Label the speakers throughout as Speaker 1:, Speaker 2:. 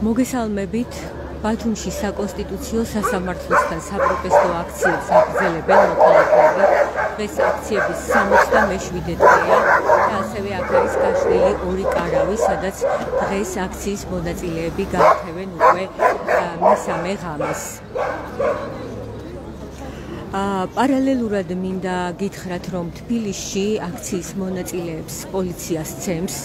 Speaker 1: მოგესალმებით. ბათუმში საკონსტიტუციო სასამართლოსთან საპროტესტო აქციებს აგრძელებენ მოქალაქეები. დღეს აქციების 67 დღეა და ასევე აქ არის გაშლილი ორი კარავი, სადაც დღეს აქციის მონაწილეები გააქევენ უკვე მესამე ღამეს. პარალელურად მინდა გითხრათ, რომ თბილისში აქციის მონაწილეებს პოლიცია სცემს.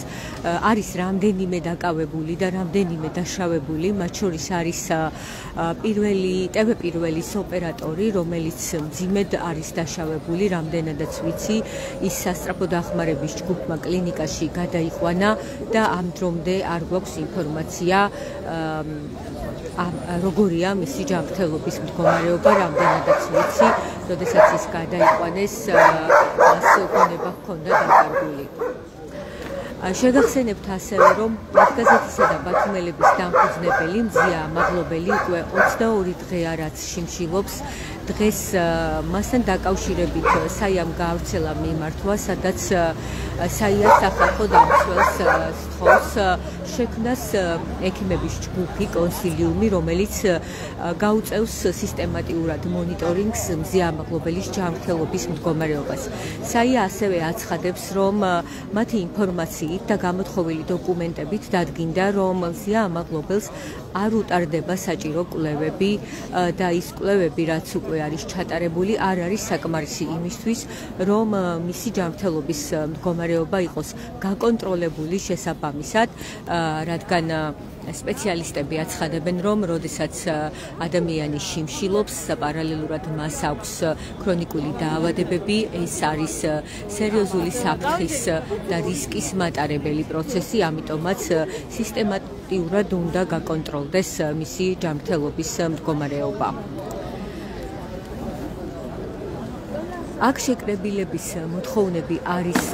Speaker 1: არის რამდენიმე დაკავებული და რამდენიმე დაშავებული, მათ შორის არის ტევ1-ის ოპერატორი, რომელიც მძიმედ არის დაშავებული, რამდენადაც ვიცი, ის სასწრაფო დახმარების ჯგუფმა კლინიკაში გადაიყვანა და ამ დრომდე არ გვაქვს ინფორმაცია როგორია მისი ჯანმრთელობის მდგომარეობა, რამდენადაც ვიცი, როდესაც ის გადაიყვანეს, მას გონება ჰქონდა დაკარგული. შეგახსენებთ ასევე, რომ მათგაზეთისა და ბათუმელების დამფუძნებელი მზია ამაღლობელი უკვე 22 დღეა რაც შიმშილობს. დღეს მასთან დაკავშირებით საიამ გაავრცელა მიმართვა, სადაც საია სახალხო დამცველს სთხოვს შექმნას ექიმების ჯგუფი, კონსილიუმი, რომელიც გაუწევს სისტემატიურად მონიტორინგს მზია ამაღლობელის ჯანმრთელობის მდგომარეობას. საია ასევე აცხადებს, რომ მათი ინფორმაციით და გამოთხოვილი დოკუმენტებით დადგინდა, რომ მზია ამაღლობელს არ უტარდება საჭირო კვლევები და ის კვლევები, რაც უკვე არის ჩატარებული, არ არის საკმარისი იმისთვის, რომ მისი ჯანმრთელობის მდგომარეობა იყოს გაკონტროლებული შესაბამისად, რადგან სპეციალისტები აცხადებენ, რომ როდესაც ადამიანი შიმშილობს, პარალელურად მას აქვს ქრონიკული დაავადებები, ეს არის სერიოზული საფრთხის და რისკის მატარებელი პროცესი, ამიტომაც სისტემატიურად უნდა გაკონტროლდეს მისი ჯანმრთელობის მდგომარეობა. აქ შეკრებილების მოთხოვნები არის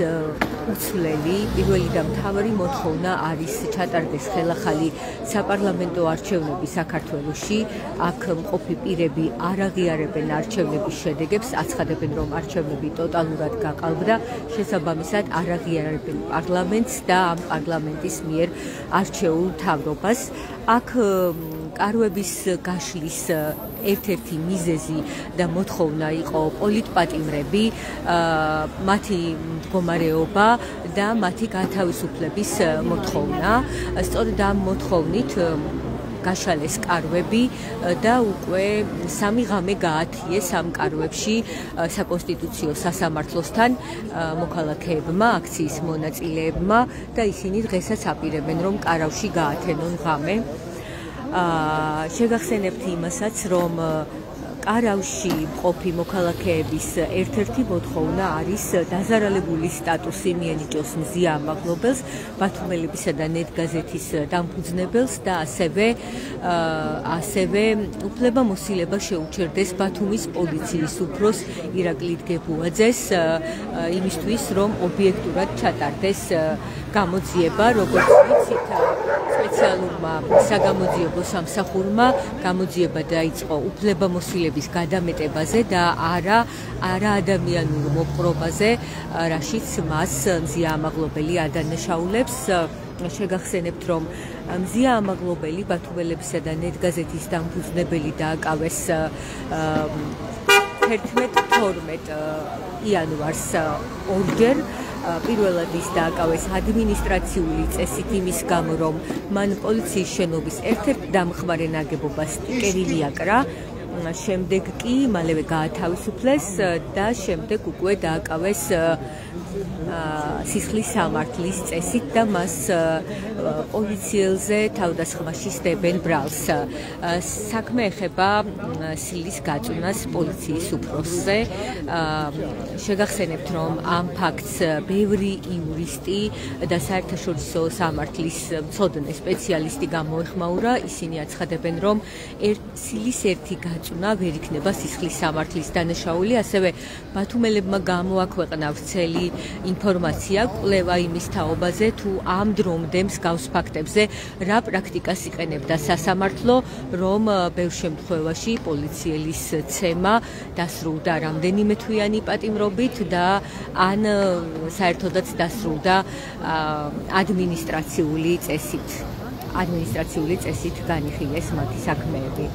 Speaker 1: უცვლელი. პირველი და მთავარი მოთხოვნა არის ჩატარდეს ხელახალი საპარლამენტო არჩევნები საქართველოში. აქ მყოფი პირები არ აღიარებენ არჩევნების შედეგებს, აცხადებენ, რომ არჩევნები ტოტალურად გაყალბდა, შესაბამისად არ აღიარებენ პარლამენტს და ამ პარლამენტის მიერ არჩეულ მთავრობას. აქ კარვების გაშლის ერთ-ერთი მიზეზი და მოთხოვნა იყო პოლიტპატიმრები, მათი მდგომარეობა და მათი გათავისუფლების მოთხოვნა. სწორედ ამ მოთხოვნით გაშალეს კარვები და უკვე 3 ღამე გაათიეს ამ კარვებში საკონსტიტუციო სასამართლოსთან მოქალაქეებმა, აქციის მონაწილეებმა და ისინი დღესაც აპირებენ, რომ კარავში გაათენონ ღამე. შეგახსენებთ იმასაც, რომ კარავში მყოფი მოქალაქეების ერთ-ერთი მოთხოვნა არის დაზარალებული სტატუსი მიენიჭოს მზია ამაღლობელს, ბათუმელებისა და ნეტგაზეთის დამფუძნებელს და ასევე უფლებამოსილება შეუჩერდეს ბათუმის პოლიციის უფროს ირაკლი დგებუაძეს იმისთვის, რომ ობიექტურად ჩატარდეს გამოძიება, როგორც ვიცით, სპეციალურმა საგამოძიებო სამსახურმა გამოძიება დაიწყო უფლებამოსილების გადამეტებაზე და არა ადამიანურ მოპყრობაზე, რაშიც მას მზია ამაღლობელი ადანაშაულებს. შეგახსენებთ, რომ მზია ამაღლობელი ბათუმელებისა და ნეტგაზეთის დამფუძნებელი დააკავეს 11-12 იანვარს ორჯერ. პირველად ის დააკავეს ადმინისტრაციული წესით იმის გამო, რომ მან პოლიციის შენობის ერთ-ერთ დამხმარე ნაგებობას სტიკერი მიაკრა, შემდეგ კი მალევე გაათავისუფლეს და შემდეგ უკვე დააკავეს სისხლის სამართლის წესით და მას პოლიციელზე თავდასხმაში სდებენ ბრალს. საქმე ეხება სილის გაწვნას პოლიციის უფროსზე. შეგახსენებთ, რომ ამ ფაქტს ბევრი იურისტი და საერთაშორისო სამართლის მცოდნე სპეციალისტი გამოეხმაურა. ისინი აცხადებენ, რომ სილის ერთი გაწვნა ვერ იქნება სისხლის სამართლის დანაშაული, ასევე ბათუმელებმა გამოაქვეყნავს ცელი ინფორმაცია, კვლევა იმის თაობაზე, თუ ამ დრომდე მსგავს ფაქტებზე რა პრაქტიკას იყენებდა სასამართლო, რომ ბევრ შემთხვევაში პოლიციელის ცემა დასრულდა რამდენიმე თვიანი პატიმრობით და ან საერთოდაც დასრულდა ადმინისტრაციული წესით. ადმინისტრაციული წესით განიხილეს მათი საქმეები.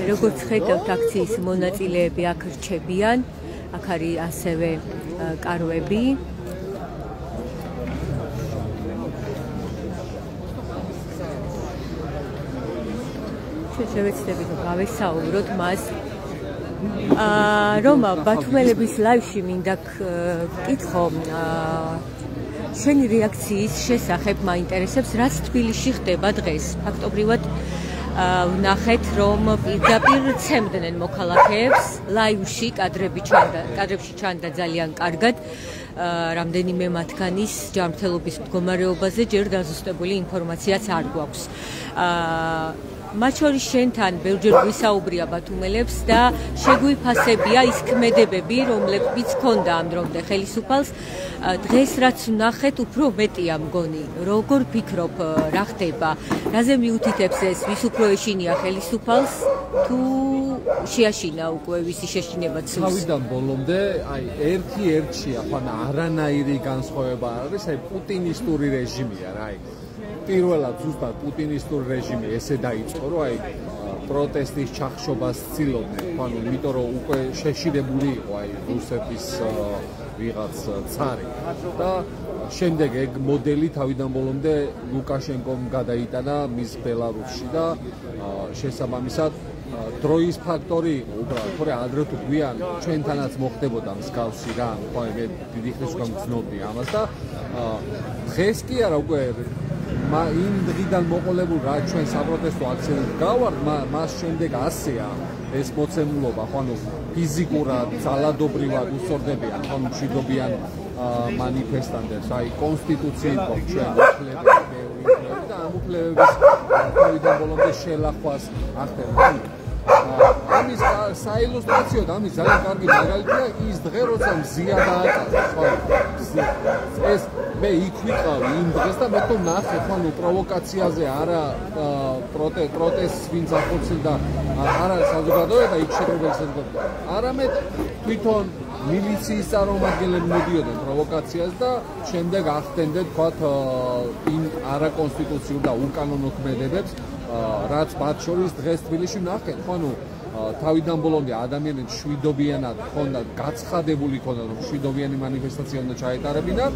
Speaker 1: როგორც ხედავთ, აქციის მონაწილეები აქ რჩებიან, აქ არის ასევე კარვები. შევეცდებით რომ გავესაუბროთ მას. რომ ბათუმელების ლაივში მინდა გკითხო შენი რეაქციის შესახებ მაინტერესებს, რაც თბილისში ხდება დღეს. ფაქტობრივად ვნახეთ, რომ პირდაპირ ცემდნენ მოქალაქეებს ლაივში კადრებში ჩანდა ძალიან კარგად რამდენიმე მათგანის ჯანმრთელობის მდგომარეობაზე ჯერ დაზუსტებული ინფორმაციაც არ გვაქვს. მათ შორის შენთან ბევრჯერ გვისაუბრია ბათუმელებს და შეგვიფასებია ის ქმედებები, რომლებიც ჰქონდა ამ დრომდე ხელისუფალს. დღეს რაც ვნახეთ, უფრო მეტია მგონი. როგორ ფიქრობ, რა ხდება? რაზე მიუთითებს ეს, ვის უფრო ეშინია ხელისუფალს თუ შეაშინა უკვე ვისი შეშინება ცუს?
Speaker 2: თავიდან ბოლომდე, ერთი-ერთშია, არანაირი განსხვავება არ არის, პუტინისტური რეჟიმია რა. პირველად ზუსტად პუტინისტური რეჟიმი ესე დაიწყო, რომ პროტესტის ჩახშობას ცდილობდნენ, იმიტომ რომ უკვე შეშინებული იყო რუსეთის ვიღაც цаრი და შემდეგ ეგ მოდელი თავიდან ბოლომდე ლუკაშენკომ გადაიტანა მის ბელარუსში და შესაბამისად დროის ფაქტორი იყო უბრალოდ, თორე ადრე თუ გვიან ჩვენთანაც მოხდებოდა მსგავსი რა, მე დიდი ხნის უკან ვცნობდი ამას და დღეს კი არა უკვე იმ დღიდან მოყოლებული რა ჩვენ საპროტესტო აქციაზე გავართ, მას შემდეგ ასეა ეს მოცემულობა, ფიზიკურად, ძალადობრივად უსწორდებიან, მშვიდობიან მანიფესტანტებს, კონსტიტუციით გვაქვს ჩვენ უფლებები და ამ უფლებების თავიდან ბოლომდე შელახვას ახდენს. ამის საილუსტრაციოდ ამის ძალიან კარგი მაგალითია ის დღე, როცა მზია დააკარგეს. ეს მე იქ ვიყავი იმ დღეს და მე ვნახე პროვოკაციაზე არა პროტესტს ვინც ახორციელდა არა საზოგადოება იქ შეკრებილი საზოგადოება. არამედ თვითონ მილიციის წარმომადგენლები მოდიოდნენ პროვოკაციას და შემდეგ ახდენდნენ იმ არაკონსტიტუციურ და უკანონო ქმედებებს, რაც მათ შორის დღეს თბილისში ვნახეთ, თავიდან ბოლომდე ადამიანებს შვიდობიანად ჰქონდათ, გაცხადებული ჰქონდათ, რომ შვიდობიანი მანიფესტაცია უნდა ჩაეტარებინათ,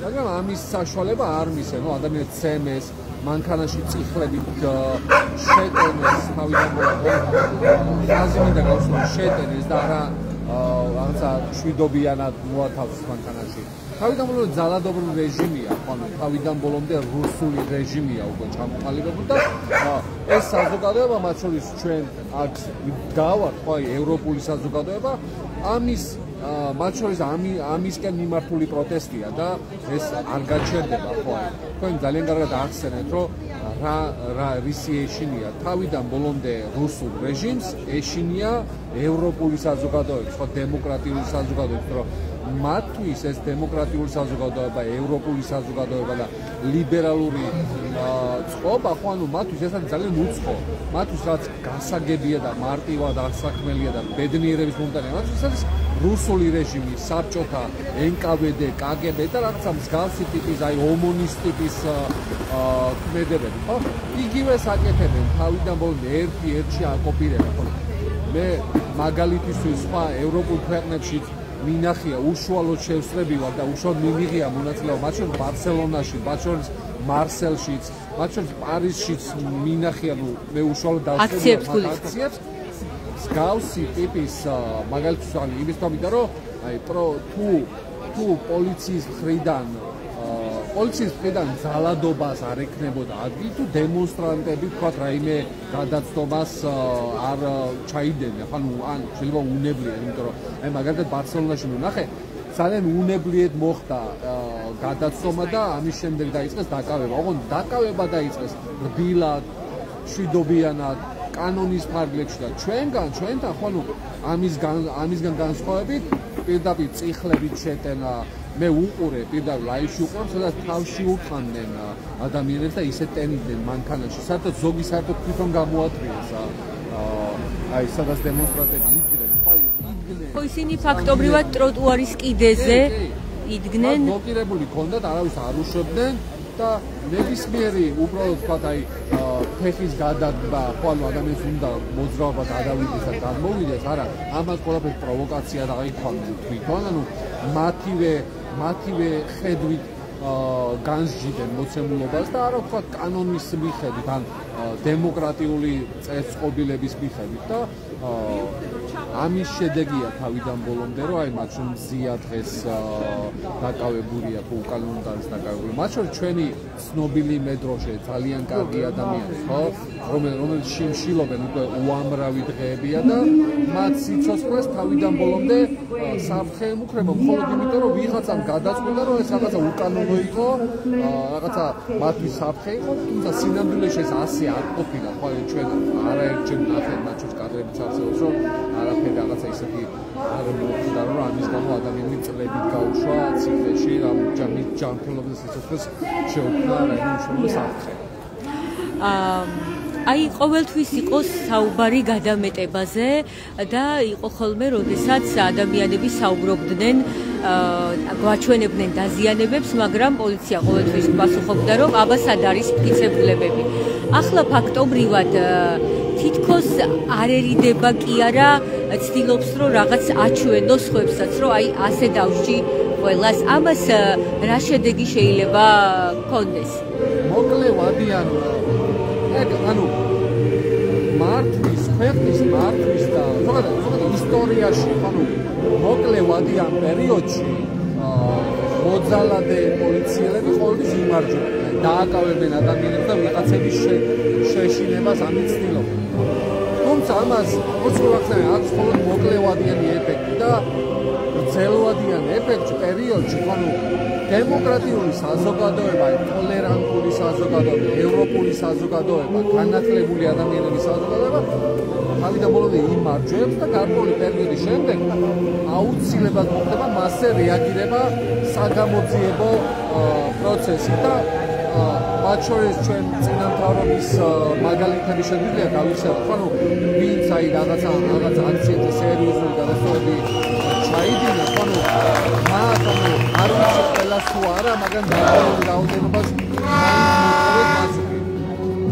Speaker 2: მაგრამ ამის საშუალება არ მისცენ, ადამიანებს ცემეს, მანქანაში წიხლებით შეტენეს, თავიდან ბოლომდე ხაზი მინდა გავსვათ შეტენეს და არა რაღაცა შვიდობიანად მოათავსეს მანქანაში. თავიდან ბოლომდე ძალადობრივი რეჟიმია, თავიდან ბოლომდე რუსული რეჟიმია უკვე ჩამოყალიბებული და ეს საზოგადოება, მათ შორის ჩვენ აქ დავართ, ევროპული საზოგადოება, მათ შორის ამისკენ მიმართული პროტესტია და ეს არ გაჩერდება, თქვენ ძალიან კარგად ახსენეთ, რომ რისი ეშინია თავიდან ბოლომდე რუსულ რეჟიმს, ეშინია ევროპული საზოგადოების, დემოკრატიული საზოგადოების, რომ მათთვის ეს დემოკრატიული საზოგადოება, ევროპული საზოგადოება და ლიბერალური წყობა, მათთვის ეს არის ძალიან უცხო. მათთვის რაც გასაგებია და მარტივად ასაქმელია და ბედნიერების მომტანია, მათთვის არის რუსული რეჟიმი, საბჭოთა, NKVD, KGB და რაღაცა მსგავსი ტიპის, ომონის ტიპის ქმედებები, იგივე საკეთებენ თავიდან ბოლომდე ერთი-ერთში აკოპირებენ. მე მაგალითისთვის სხვა ევროპულ ქვეყნებში მინახია უშუალოდ შევსწრებილა და უშუალოდ მიმიღია მონაწილეობა, მათ შორის ბარსელონაში, მათ შორის მარსელშიც, მათ შორის პარიზშიც მინახია, მე უშუალოდ დავსწრებდი აქციებს. მსგავსი ტიპის მაგალითად იმის თქმიდა, რომ თუ პოლიციის მხრიდან ძალადობას არ ექნებოდა ადგილი, თუ დემონსტრანტები თქვათ რაიმე გადაცდომას არ ჩაიდნენ, ან შეიძლება უნებლიეთ, იმიტომ რომ მაგალითად ბარსელონაში ვნახე, ძალიან უნებლიეთ მოხდა გადაცდომა და ამის შემდეგ დაიწყეს დაკავება. ოღონდ დაკავება დაიწყეს რბილად, შვიდობიანად, კანონის ფარგლებში და ჩვენთან ამისგან განსხვავებით პირდაპირ წიხლებით შეტენა. მე უყურე პირდაპირ ლაივში უყურებ, სადაც თავში უთანდნენ ადამიანებს და ისე ტენიდნენ მანქანაში. საერთოდ ზოგი საერთოდ თვითონ გამოათრიეს. სადაც დემონსტრანტები იდგნენ.
Speaker 1: ისინი ფაქტობრივად ტროტუარის კიდეზე იდგნენ
Speaker 2: ბლოკირებული ქონდათ, არავის არ უშვებდნენ და ნებისმიერი უბრალოდ თქვა აი ფეხის გადადგმა, ხო ანუ ადამიანს უნდა მოძრაობა გადავიდეს და გადმოვიდეს, არა, ამას ყველაფერს პროვოკაცია დაიქვამენ თვითონ, ანუ მათივე ხედვით განსჯიდნენ მოცემულობას და არა თქვა კანონის მიხედვით, ან დემოკრატიული წესწყობილების მიხედვით და ამის შედეგია თავიდან ბოლომდე, რომ აი მათ შორის მზია დღეს დაკავებულია, თუ უკანონოდ არის დაკავებული. მათ შორის ჩვენი ცნობილი მედროშე, ძალიან კარგი ადამიანი, ხო? რომელიც შიმშილობენ უკვე უამრავი დღეებია და მათ სიცოცხლეს თავიდან ბოლომდე საფრთხე ემუქრება, მხოლოდ იმიტომ, რომ ვიღაცამ გადაწყვიტა, რომ ეს რაღაცა უკანონო იყო, რაღაცა მათთვის საფრთხე იყო, თუმცა სინამდვილეში ეს ასე არ ყოფილა, ხო? ჩვენ არაერთჯერ ნახეთ მათ შორის კადრებიც არსებობს, რომ არაფერი რაღაცა ისეთი არ მოხდა, რომ ამის გამო ადამიანი წლებით გაუშვა ციხეში, ამჯამით ჯანმრთელობის სიცოცხლეს შეუქმნა რაიმე საფრთხე.
Speaker 1: აი ყოველთვის იყო საუბარი გადამეტებაზე და იყო ხოლმე, როდესაც ადამიანები საუბრობდნენ, გვაჩვენებდნენ დაზიანებებს, მაგრამ პოლიცია ყოველთვის პასუხობდა, რომ აბა სად არის მტკიცებულებები. ახლა ფაქტობრივად თითქოს არ ერიდება კი არა, ცდილობს რომ რაღაც აჩვენოს ხვებსაც, რომ აი ასე დავსჯი ყველას. ამას რა შედეგი შეიძლება გქონდეს?
Speaker 2: მოკლე ვადიან ანუ მართვის, ქვეყნის მართვის და ზოგადად ისტორიაში, ანუ მოკლე ვადიან პერიოდში მოძალადე პოლიციელები ყოველთვის იმარჯვებდნენ, დააკავებდნენ ადამიანებს და ვიღაცების შეშინებას ამით ცდილობდნენ. თუმცა ამას უცხოახსნა აქვს მხოლოდ მოკლევადიანი ეფექტი და გრძელვადიანი ეფექტი პერიოდში, ანუ დემოკრატიული საზოგადოება, ტოლერანტული საზოგადოება, ევროპული საზოგადოება, განათლებული ადამიანების საზოგადოება თავიდან ბოლომდე იმარჯვებს და გარკვეული პერიოდის შემდეგ აუცილებლად მოხდება მასზე რეაგირება საგამოძიებო პროცესი და მათ შორის ჩვენ წინამთავრობის მაგალითები შეგვიძლია გავიხსენოთ, ანუ ვინც აი რაღაცა აქციებზე სერიოზული გადასწორები ჩაიდინა, ანუ მათ არ ვიცი ყველა თუ არა, მაგრამ დაახლოებით რაოდენობას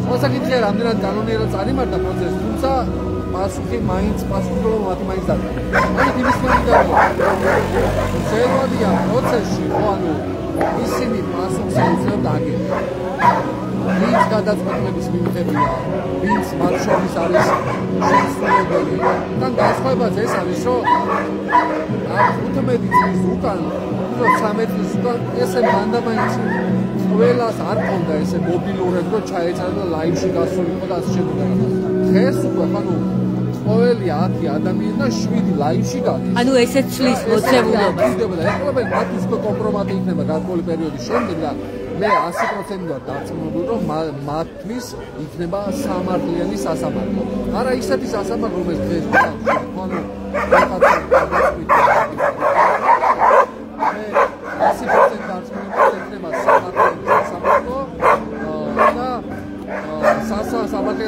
Speaker 2: მოსაკითხია რამდენად კანონიერად წარიმართა პროცესი, თუმცა პასუხი მაინც პასუხობრივად მათი მაინც დადგა. ამით იმის მერიდანია ზელვადია პროცესში, ანუ ისინი პასუხს ეძებდა აგებდა. ვინც გადაწყვეტილების მიმღებია, ვინც მათ შორის არის შესრულებელი. და განსხვავებაც ეს არის, რომ 15 წლის უკან, 13 წლის უკან ესე მანდამაინც ყველას არ ქონდა ესე მობილურები, რომ ჩაეწერა და ლაივში გასულიყო და ასე შემდეგ. დღეს უკვე ანუ ყოველი 10 ადამიანი და 7 ლაივში გადის.
Speaker 1: ანუ ესეც ცვლის მოცემულობას.
Speaker 2: ეხლა მათთვის კომპრომატი იქნება გარკვეული პერიოდის შემდეგ და მე 100% ვარ დარწმუნებული, რომ მათთვის იქნება სამართლიანი სასამართლო. არა ისეთი სასამართლო, რომელიც დღეს ანუ რაღაცა მე 100% დარწმუნებული, რომ იქნება სამართლიანი სასამართლო და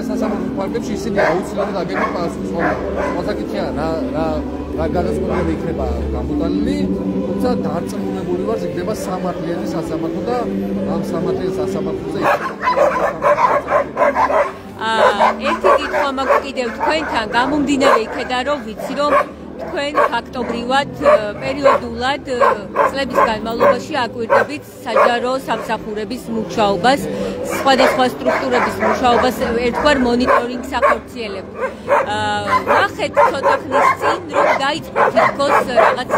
Speaker 2: სასამართლო ფარგლებში ისინი აუცილებლად აგებენ პასუხს. მოსაკითხია რა გადაწყვეტილება იქნება გამოტანილი, თუმცა დარწმუნებული ვარ, იქნება სამართლიანი სასამართლო და ამ სამართლიან სასამართლოზე
Speaker 1: ერთი კითხვა მაქვს კიდევ თქვენთან გამომდინარე იქედან, რომ ვიცი, რომ თქვენ ფაქტობრივად პერიოდულად წლების განმავლობაში აკვირდებით საჯარო სამსახურების მუშაობას, სხვადასხვა სტრუქტურების მუშაობას ერთგვარ მონიტორინგს ახორციელებთ. ნახეთ ცოტა ხნის წინ, რომ დაიწყო თითქოს რაღაც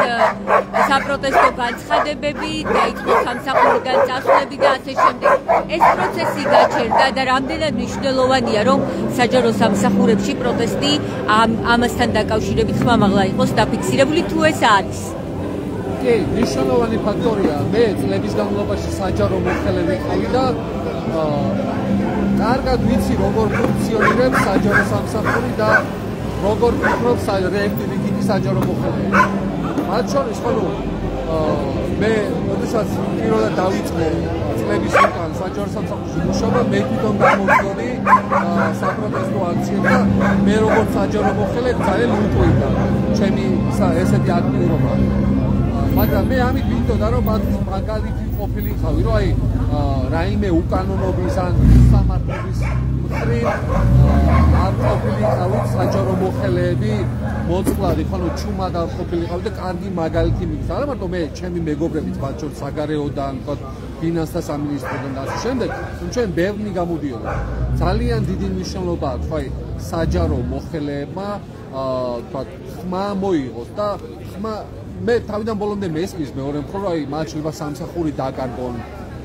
Speaker 1: საპროტესტო განცხადებები, დაიწყო სამსახურიდან წასვლები და ასე შემდეგ. ეს პროცესი გაჩერდა და რამდენად მნიშვნელოვანია, რომ საჯარო სამსახურებში პროტესტი ამასთან დაკავშირებით ხმამაღლა იყოს დაფიქსირებული, თუ ეს არის?
Speaker 2: კი, მნიშვნელოვანი ფაქტორია. მე წლების განმავლობაში საჯარო მოხელე ვიყავი და კარგად ვიცი, როგორ ფუნქციონირებს საჯარო სამსახური და როგორ ფიქრობს რეაქტივიტი საჯარო მოხელე. მათ შორის ხო მე როდესაც პირველად დავიწყე წლების უკან საჯარო სამსახურში მუშაობა, მე თვითონ გამოვიდოდი საპროტესტო აქციებში და მე როგორც საჯარო მოხელე ძალიან უყვირდა ჩემი ესეთი აქტიურობა. მაგრამ მე ამით მინდოდა რომ მათ მაგალითი ყოფილიყავი, რომ აი რაიმე უკანონობის ან სამართლების მხრივ არ ყოფილიყავით საჯარო მოხელეები მოწყვლადი, ხოლო ჩუმად არ ყოფილიყავით და კარგი მაგალითი მიგცა. არა მარტო მე, ჩემი მეგობრებიც, მათ შორის საგარეოდან, ფინანსთა სამინისტროდან და ასე შემდეგ, ჩვენ ბევრი გამოდიოდა. ძალიან დიდი მნიშვნელობა აქვს აი საჯარო მოხელეებმა ხმა მოიღოს და ხმა მე თავიდან ბოლომდე მესმის მეორე მხრივ რომ აი მათ შეიძლება სამსახური დაკარგონ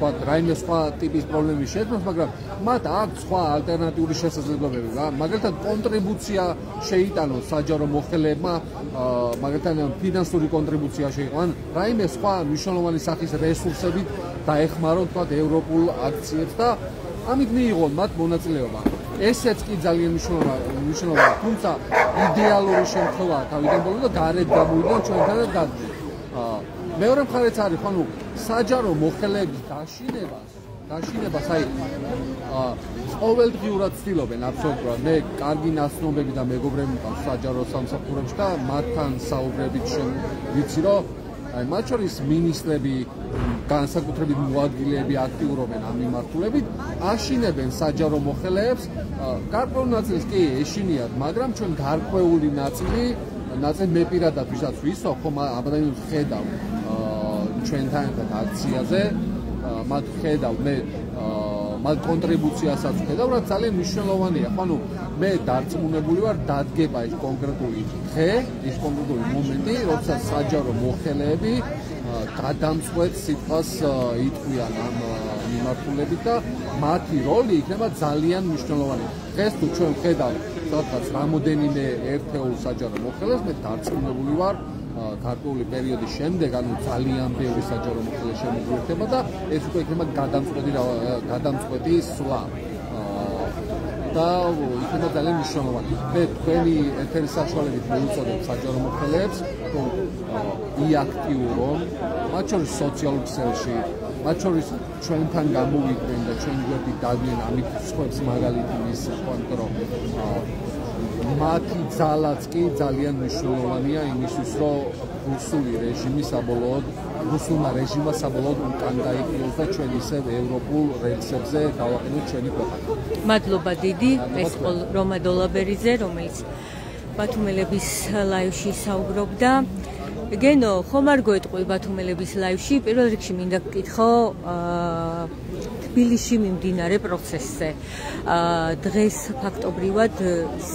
Speaker 2: რაიმე სხვა ტიპის პრობლემის შექმნას, მაგრამ მათ აქვს სხვა ალტერნატიული შესაძლებლობები. მაგალითად კონტრიბუცია შეიტანოს საჯარო მოხელეებმა, მაგალითად ფინანსური კონტრიბუცია შეიყვან, რაიმე სხვა მნიშვნელოვანი სახის რესურსებით დაეხმარონ თქვათ ევროპულ აქციებს და ამით მიიღონ მათ მონაწილეობა. ესეც კი ძალიან მნიშვნელოვანია, თუმცა იდეალური შემთხვევაა თავიდან ბოლომდე და გარეთ გამოვიდა ჩვენთანაც გადადი. მეორე მხარეც არის, ანუ საჯარო მოხელეების დაშინებას აი ყოველდღიურად ცდილობენ აბსოლუტურად. მე კარგი ნაცნობები და მეგობრები მყავს საჯარო სამსახურებში და მათთან საუბრებით ვიცი, რომ აი მათ შორის მინისტრები, განსაკუთრებით მოადგილეები აქტიურობენ ამ მიმართულებით, აშინებენ საჯარო მოხელეებს, გარკვეულ ნაწილს კი ეშინიათ, მაგრამ ჩვენ გარკვეული ნაწილი მე პირადად ვისაც ვისვამ, ხომ აბადანებს ხედავ ჩვენთან ერთად აქციაზე, მათ ხედავ მე მათ კონტრიბუციასაც ხედავ, რაც ძალიან მნიშვნელოვანია. ანუ მე დარწმუნებული ვარ, დადგება ის კონკრეტული დღე, ის კონკრეტული მომენტი, როცა საჯარო მოხელეები გადამწყვეტ სიტყვას იტყვიან ამ მიმართულებით და მათი როლი იქნება ძალიან მნიშვნელოვანი. დღეს თუ ჩვენ ხედავთ სადღაც რამოდენიმე ერთეულ საჯარო მოხელეს, მე დარწმუნებული ვარ, გარკვეული პერიოდის შემდეგ, ანუ ძალიან ბევრი საჯარო მოხელე შემოგვიერთება და ეს უკვე იქნება გადამწყვეტი სვლა. და იქნება ძალიან მნიშვნელოვანი. მე თქვენი ეთერის საშუალებით მოვუწოდებ საჯარო მოხელეებს, რომ იაქტიურონ, მათ შორის სოციალურ ქსელში, მათ შორის ჩვენთან გამოვიდნენ და ჩვენ გვერდით დადგნენ ამით სხვებს მაგალითი მისცეს, იმიტომ რომ მათი ძალაც კი ძალიან მნიშვნელოვანია იმისთვის, რომ რუსული რეჟიმი საბოლოოდ, რუსულმა რეჟიმმა საბოლოოდ უკან დაიხიოს და ჩვენ ისევ ევროპულ რელსებზე დავაყენოთ ჩვენი ქვეყანა.
Speaker 1: მადლობა დიდი, ეს რომა დოლაბერიძე, რომელიც ბათუმელების ლაივში საუბრობდა. გენო, ხომ არ გვეტყვი ბათუმელების ლაივში? პირველ რიგში მინდა გკითხო თბილისში მიმდინარე პროცესზე. დღეს ფაქტობრივად ის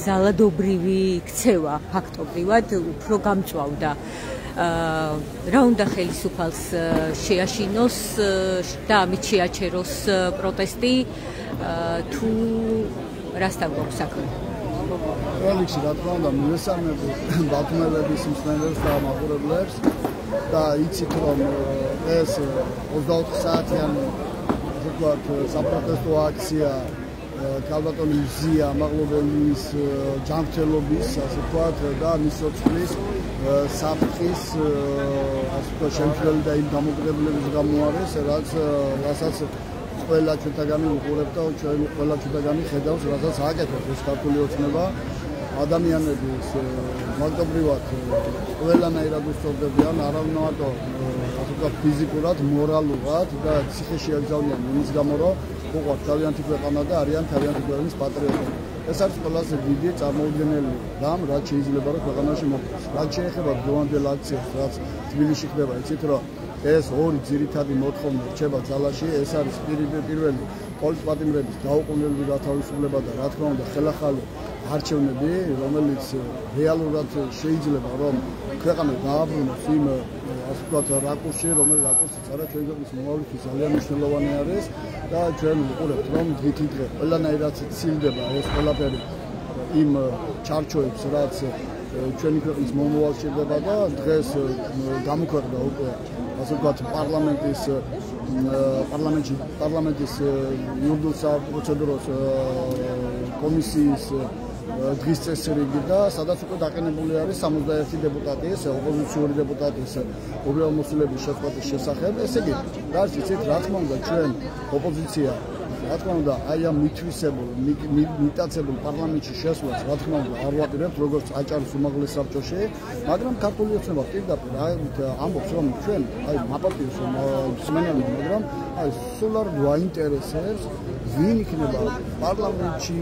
Speaker 1: ძალადობრივი ქცევა ფაქტობრივად უფრო გამწვავდა. რა უნდა ხელისუფალს შეაშინოს და ამით შეაჩეროს პროტესტი თუ რასთან გვაქვს საქმე?
Speaker 3: როლიქში რა თქმა უნდა მივესალმები ბათუმელების მსმენელს და მაყურებლებს და იცით რომ ეს 24 საათიანი ვთქვათ საპროტესტო აქცია ქალბატონი მზია მაღლობელის ჯანმრთელობის ასე ვთქვათ და მის სოციალის საფრთხის ასე ვთქვათ შემცვლელი და იმ დამოკიდებულების გამოარეს რასაც ყველა ჩვენთაგანი უყურებთ და ჩვენ ყველა ჩვენთაგანი ხედავს, რასაც აკეთებს ეს ქართული ოცნება. ადამიანები მაგდობრივად ყველანაირად უსწორდებიან, არა მარტო ასე ვთქვათ ფიზიკურად, მორალურად და ფსიქეში აგზავნიან იმის გამო, რომ უყვართ თავიანთი ქვეყანა და არიან თავიანთი ქვეყნის პატრიოტები. ეს არის ყველაზე დიდი წარმოუდგენელი რამ, რაც შეიძლება რომ ქვეყანაში მოხდეს. რაც შეეხება დღევანდელ აქციებს, რაც თბილისში ხდება, იცით რომ ეს ორი ძირითადი მოთხოვნა რჩება ძალაში, ეს არის პირველი პოლიტპატიმრების დაუყოვნებლივ გათავისუფლება და რა თქმა უნდა ხელახალი არჩევნები, რომელიც რეალურად შეიძლება რომ ქვეყანა დააბრუნოს იმ ასე ვთქვათ რაკურსში, რომელიც რაკურსიც არა ჩვენი ქვეყნის მომავლისთვის ძალიან მნიშვნელოვანი არის და ჩვენ ვუყურებთ რომ დღითი დღე ყველანაირად ცილდება ეს ყველაფერი იმ ჩარჩოებს, რაც ჩვენი ქვეყნის მომავალს შედება და დღეს გამოქვეყნდა უკვე ასე ვთქვათ პარლამენტის იურიდიულ პროცედურას კომისიის დღის წესრიგი და სადაც უკვე დაყენებული არის 61 დეპუტატი, ოპოზიციური დეპუტატის უბრალოდ მოსულების შეწყვეტის შესახებ. ესე იგი, რაც იცით, რა თქმა უნდა, ჩვენ ოპოზიცია რა თქმა უნდა, აი ამ მითვისებულ, მიტაცებულ პარლამენტში შესვლას, რა თქმა უნდა, არ ვაპირებთ როგორც აჭარის უმაღლეს საბჭოში, მაგრამ ქართული ოცნება პირდაპირ ამბობს, რომ ჩვენ აი მაპატიოს მსმენელმა, მაგრამ აი სულ არ გვაინტერესებს ვინ იქნება პარლამენტში,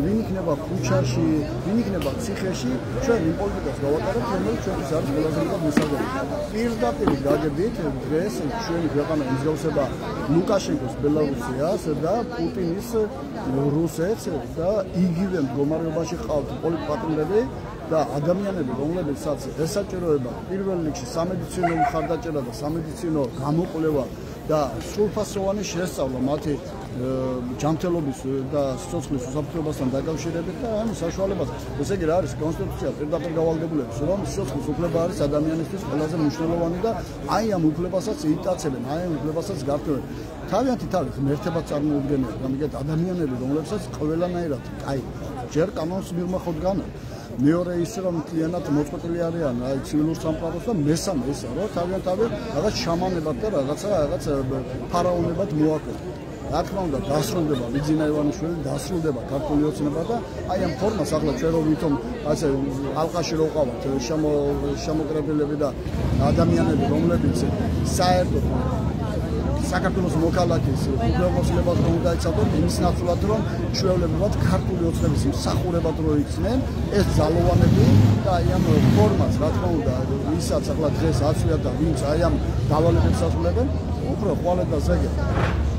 Speaker 3: ვინ იქნება ქუჩაში, ვინ იქნება ციხეში, ჩვენ იმ პოლიტიკას გავატარებთ, რომელიც ჩვენთვის არის ყველაზე მეტად მისაღები. პირდაპირ გაგებით დღეს ჩვენი ქვეყანა მსგავსება ლუკაშენკოს ბელარუსიას და პუტინის რუსეთს და იგივე მდგომარეობაში ყავთ პოლიტპატრონები და ადამიანები, რომლებსაც ესაჭიროება პირველ რიგში სამედიცინო მხარდაჭერა და სამედიცინო გამოკვლევა და სრულფასოვანი შესწავლა მათი ჯანმრთელობის და სიცოცხლის უსაფრთხოებასთან დაკავშირებით და ამ საშუალებას, ესე იგი რა არის კონსტიტუცია პირდაპირ გავალდებულებს, რომ სიცოცხლის უფლება არის ადამიანისთვის ყველაზე მნიშვნელოვანი და აი ამ უფლებასაც იტაცებენ, აი ამ უფლებასაც გართმევენ. თავიანთი თავის ღმერთებად წარმოუდგენლად, ამიტომ ადამიანები, რომლებსაც ყველანაირად, აი, ჯერ კანონს მიღმახოთ განა. მეორე ის რომ მთლიანად მოწყვეტილი არიან აი ცივილურ სამყაროს და მესამე ისე რომ თავიანთი რაღაც შამანებად და რაღაც ფარაონებად მოაკვეთენ. რა თქმა უნდა დასრულდება ვიძინა ივანიშვილი, დასრულდება ქართული ოცნება და აი ამ ფორმას ახლა ჩვენ რომ ვითომ ასე ალყაში რო ყავთ შემოკრებილები და ადამიანები რომლებიც საერთოდ საქართველოს მოქალაქის უფლებამოსილებას რომ უნდა იცავდნენ იმის ნაცვლად რომ ჩვეულებრივად ქართული ოცნების მსახურებად რო იქცნენ ეს ძალოვანები და აი ამ ფორმას რა თქმა უნდა ისაც ახლა დღეს აცვლია და ვინც აი ამ დავალებებს ასრულებენ უფრო ხვალე და ზეგე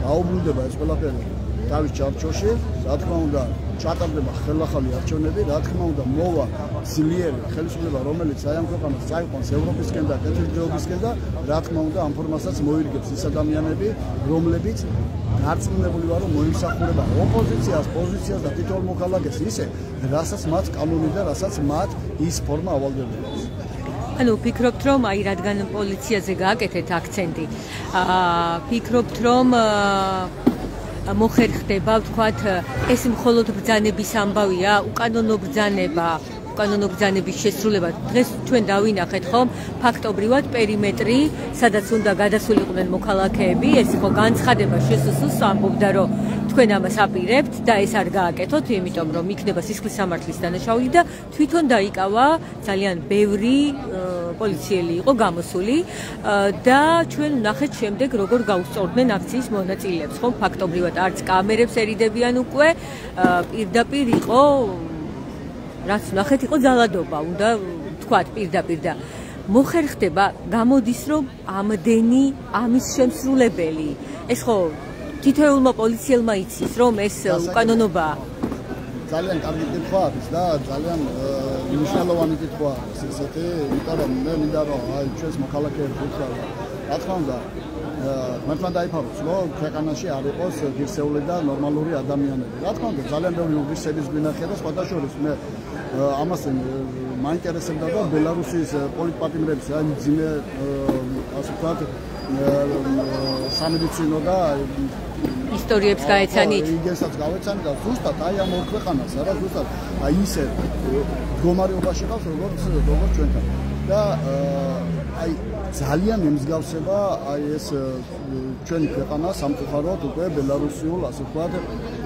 Speaker 3: დაუბრუნდება ეს ყველაფერი დავის ჩარჩოში რა თქმა უნდა ჩატარდება ხელახალი არჩევნები რა თქმა უნდა მოვა ძლიერი ხელისუფლება რომელიც აი ამ ქვეყანას წაიყვანს ევროპისკენ და კეთილდღეობისკენ და რა თქმა უნდა ამ ფორმასაც მოირგებს ის ადამიანები რომლებიც გარწმუნებული ვარ რომ მოიმსახურება ოპოზიციას პოზიციას და თითოეულ მოქალაქეს ისე რასაც მათ კანონი და რასაც მათ ის ფორმა ავალდებულებს
Speaker 1: ანუ ფიქრობთ რომ აი რადგან პოლიციაზე გააკეთეთ აქცენტი ფიქრობთ რომ მოხერხდება ვთქვათ ეს მხოლოდ ბრძანების ამბავია უკანონო ბრძანების შესრულება დღეს ჩვენ დავინახეთ ხომ ფაქტობრივად პერიმეტრი სადაც უნდა გადასულიყვნენ მოქალაქეები ეს იყო განცხადება შესუსს ამბობდა რომ თქვენ ამას აპირებთ და ეს არ გააკეთოთ იმიტომ რომ იქნება სისხლის სამართლის დანაშაული და თვითონ დაიკავა ძალიან ბევრი პოლიციელი იყო გამოსული და ჩვენ ვნახეთ შემდეგ როგორ გაუსწორდნენ აქციის მონაწილეებს ხომ ფაქტობრივად არც კამერებს ერიდებიან უკვე პირდაპირ იყო რაც ვნახეთ იყო ძალადობა უნდა თქვათ პირდაპირ და მოხერხდება გამოდის რომ ამდენი ამის შემსრულებელი ეს ხო თითოეულმა პოლიციელმა იცის რომ ეს უკანონობაა
Speaker 3: ძალიან კარგი კითხვა არის და ძალიან მნიშვნელოვანი კითხვა არის ესეთი იმიტომ რომ მე მინდა რომ აი ჩვენს მოქალაქეებს ვუთხრა რა თქმა უნდა მართლა დაიფაროს რომ ქვეყანაში არ იყოს ღირსეული და ნორმალური ადამიანები რა თქმა უნდა ძალიან ბევრი უღირსების გვინახია და სხვათა შორის მე ამას მაინტერესებდა და ბელარუსის პოლიტპატიმრების აი ძიმე ასე ვთქვათ სამედიცინო და
Speaker 1: ისტორიებს გაეცანით
Speaker 3: იგენსაც გავეცანით და ზუსტად აი ამ ორ ქვეყანას არა ზუსტად აი ისე მდგომარეობაში ყავს როგორც ჩვენთან და აი ძალიან ემსგავსება აი ეს ჩვენი ქვეყანა სამწუხაროდ უკვე ბელარუსიულ ასე ვთქვათ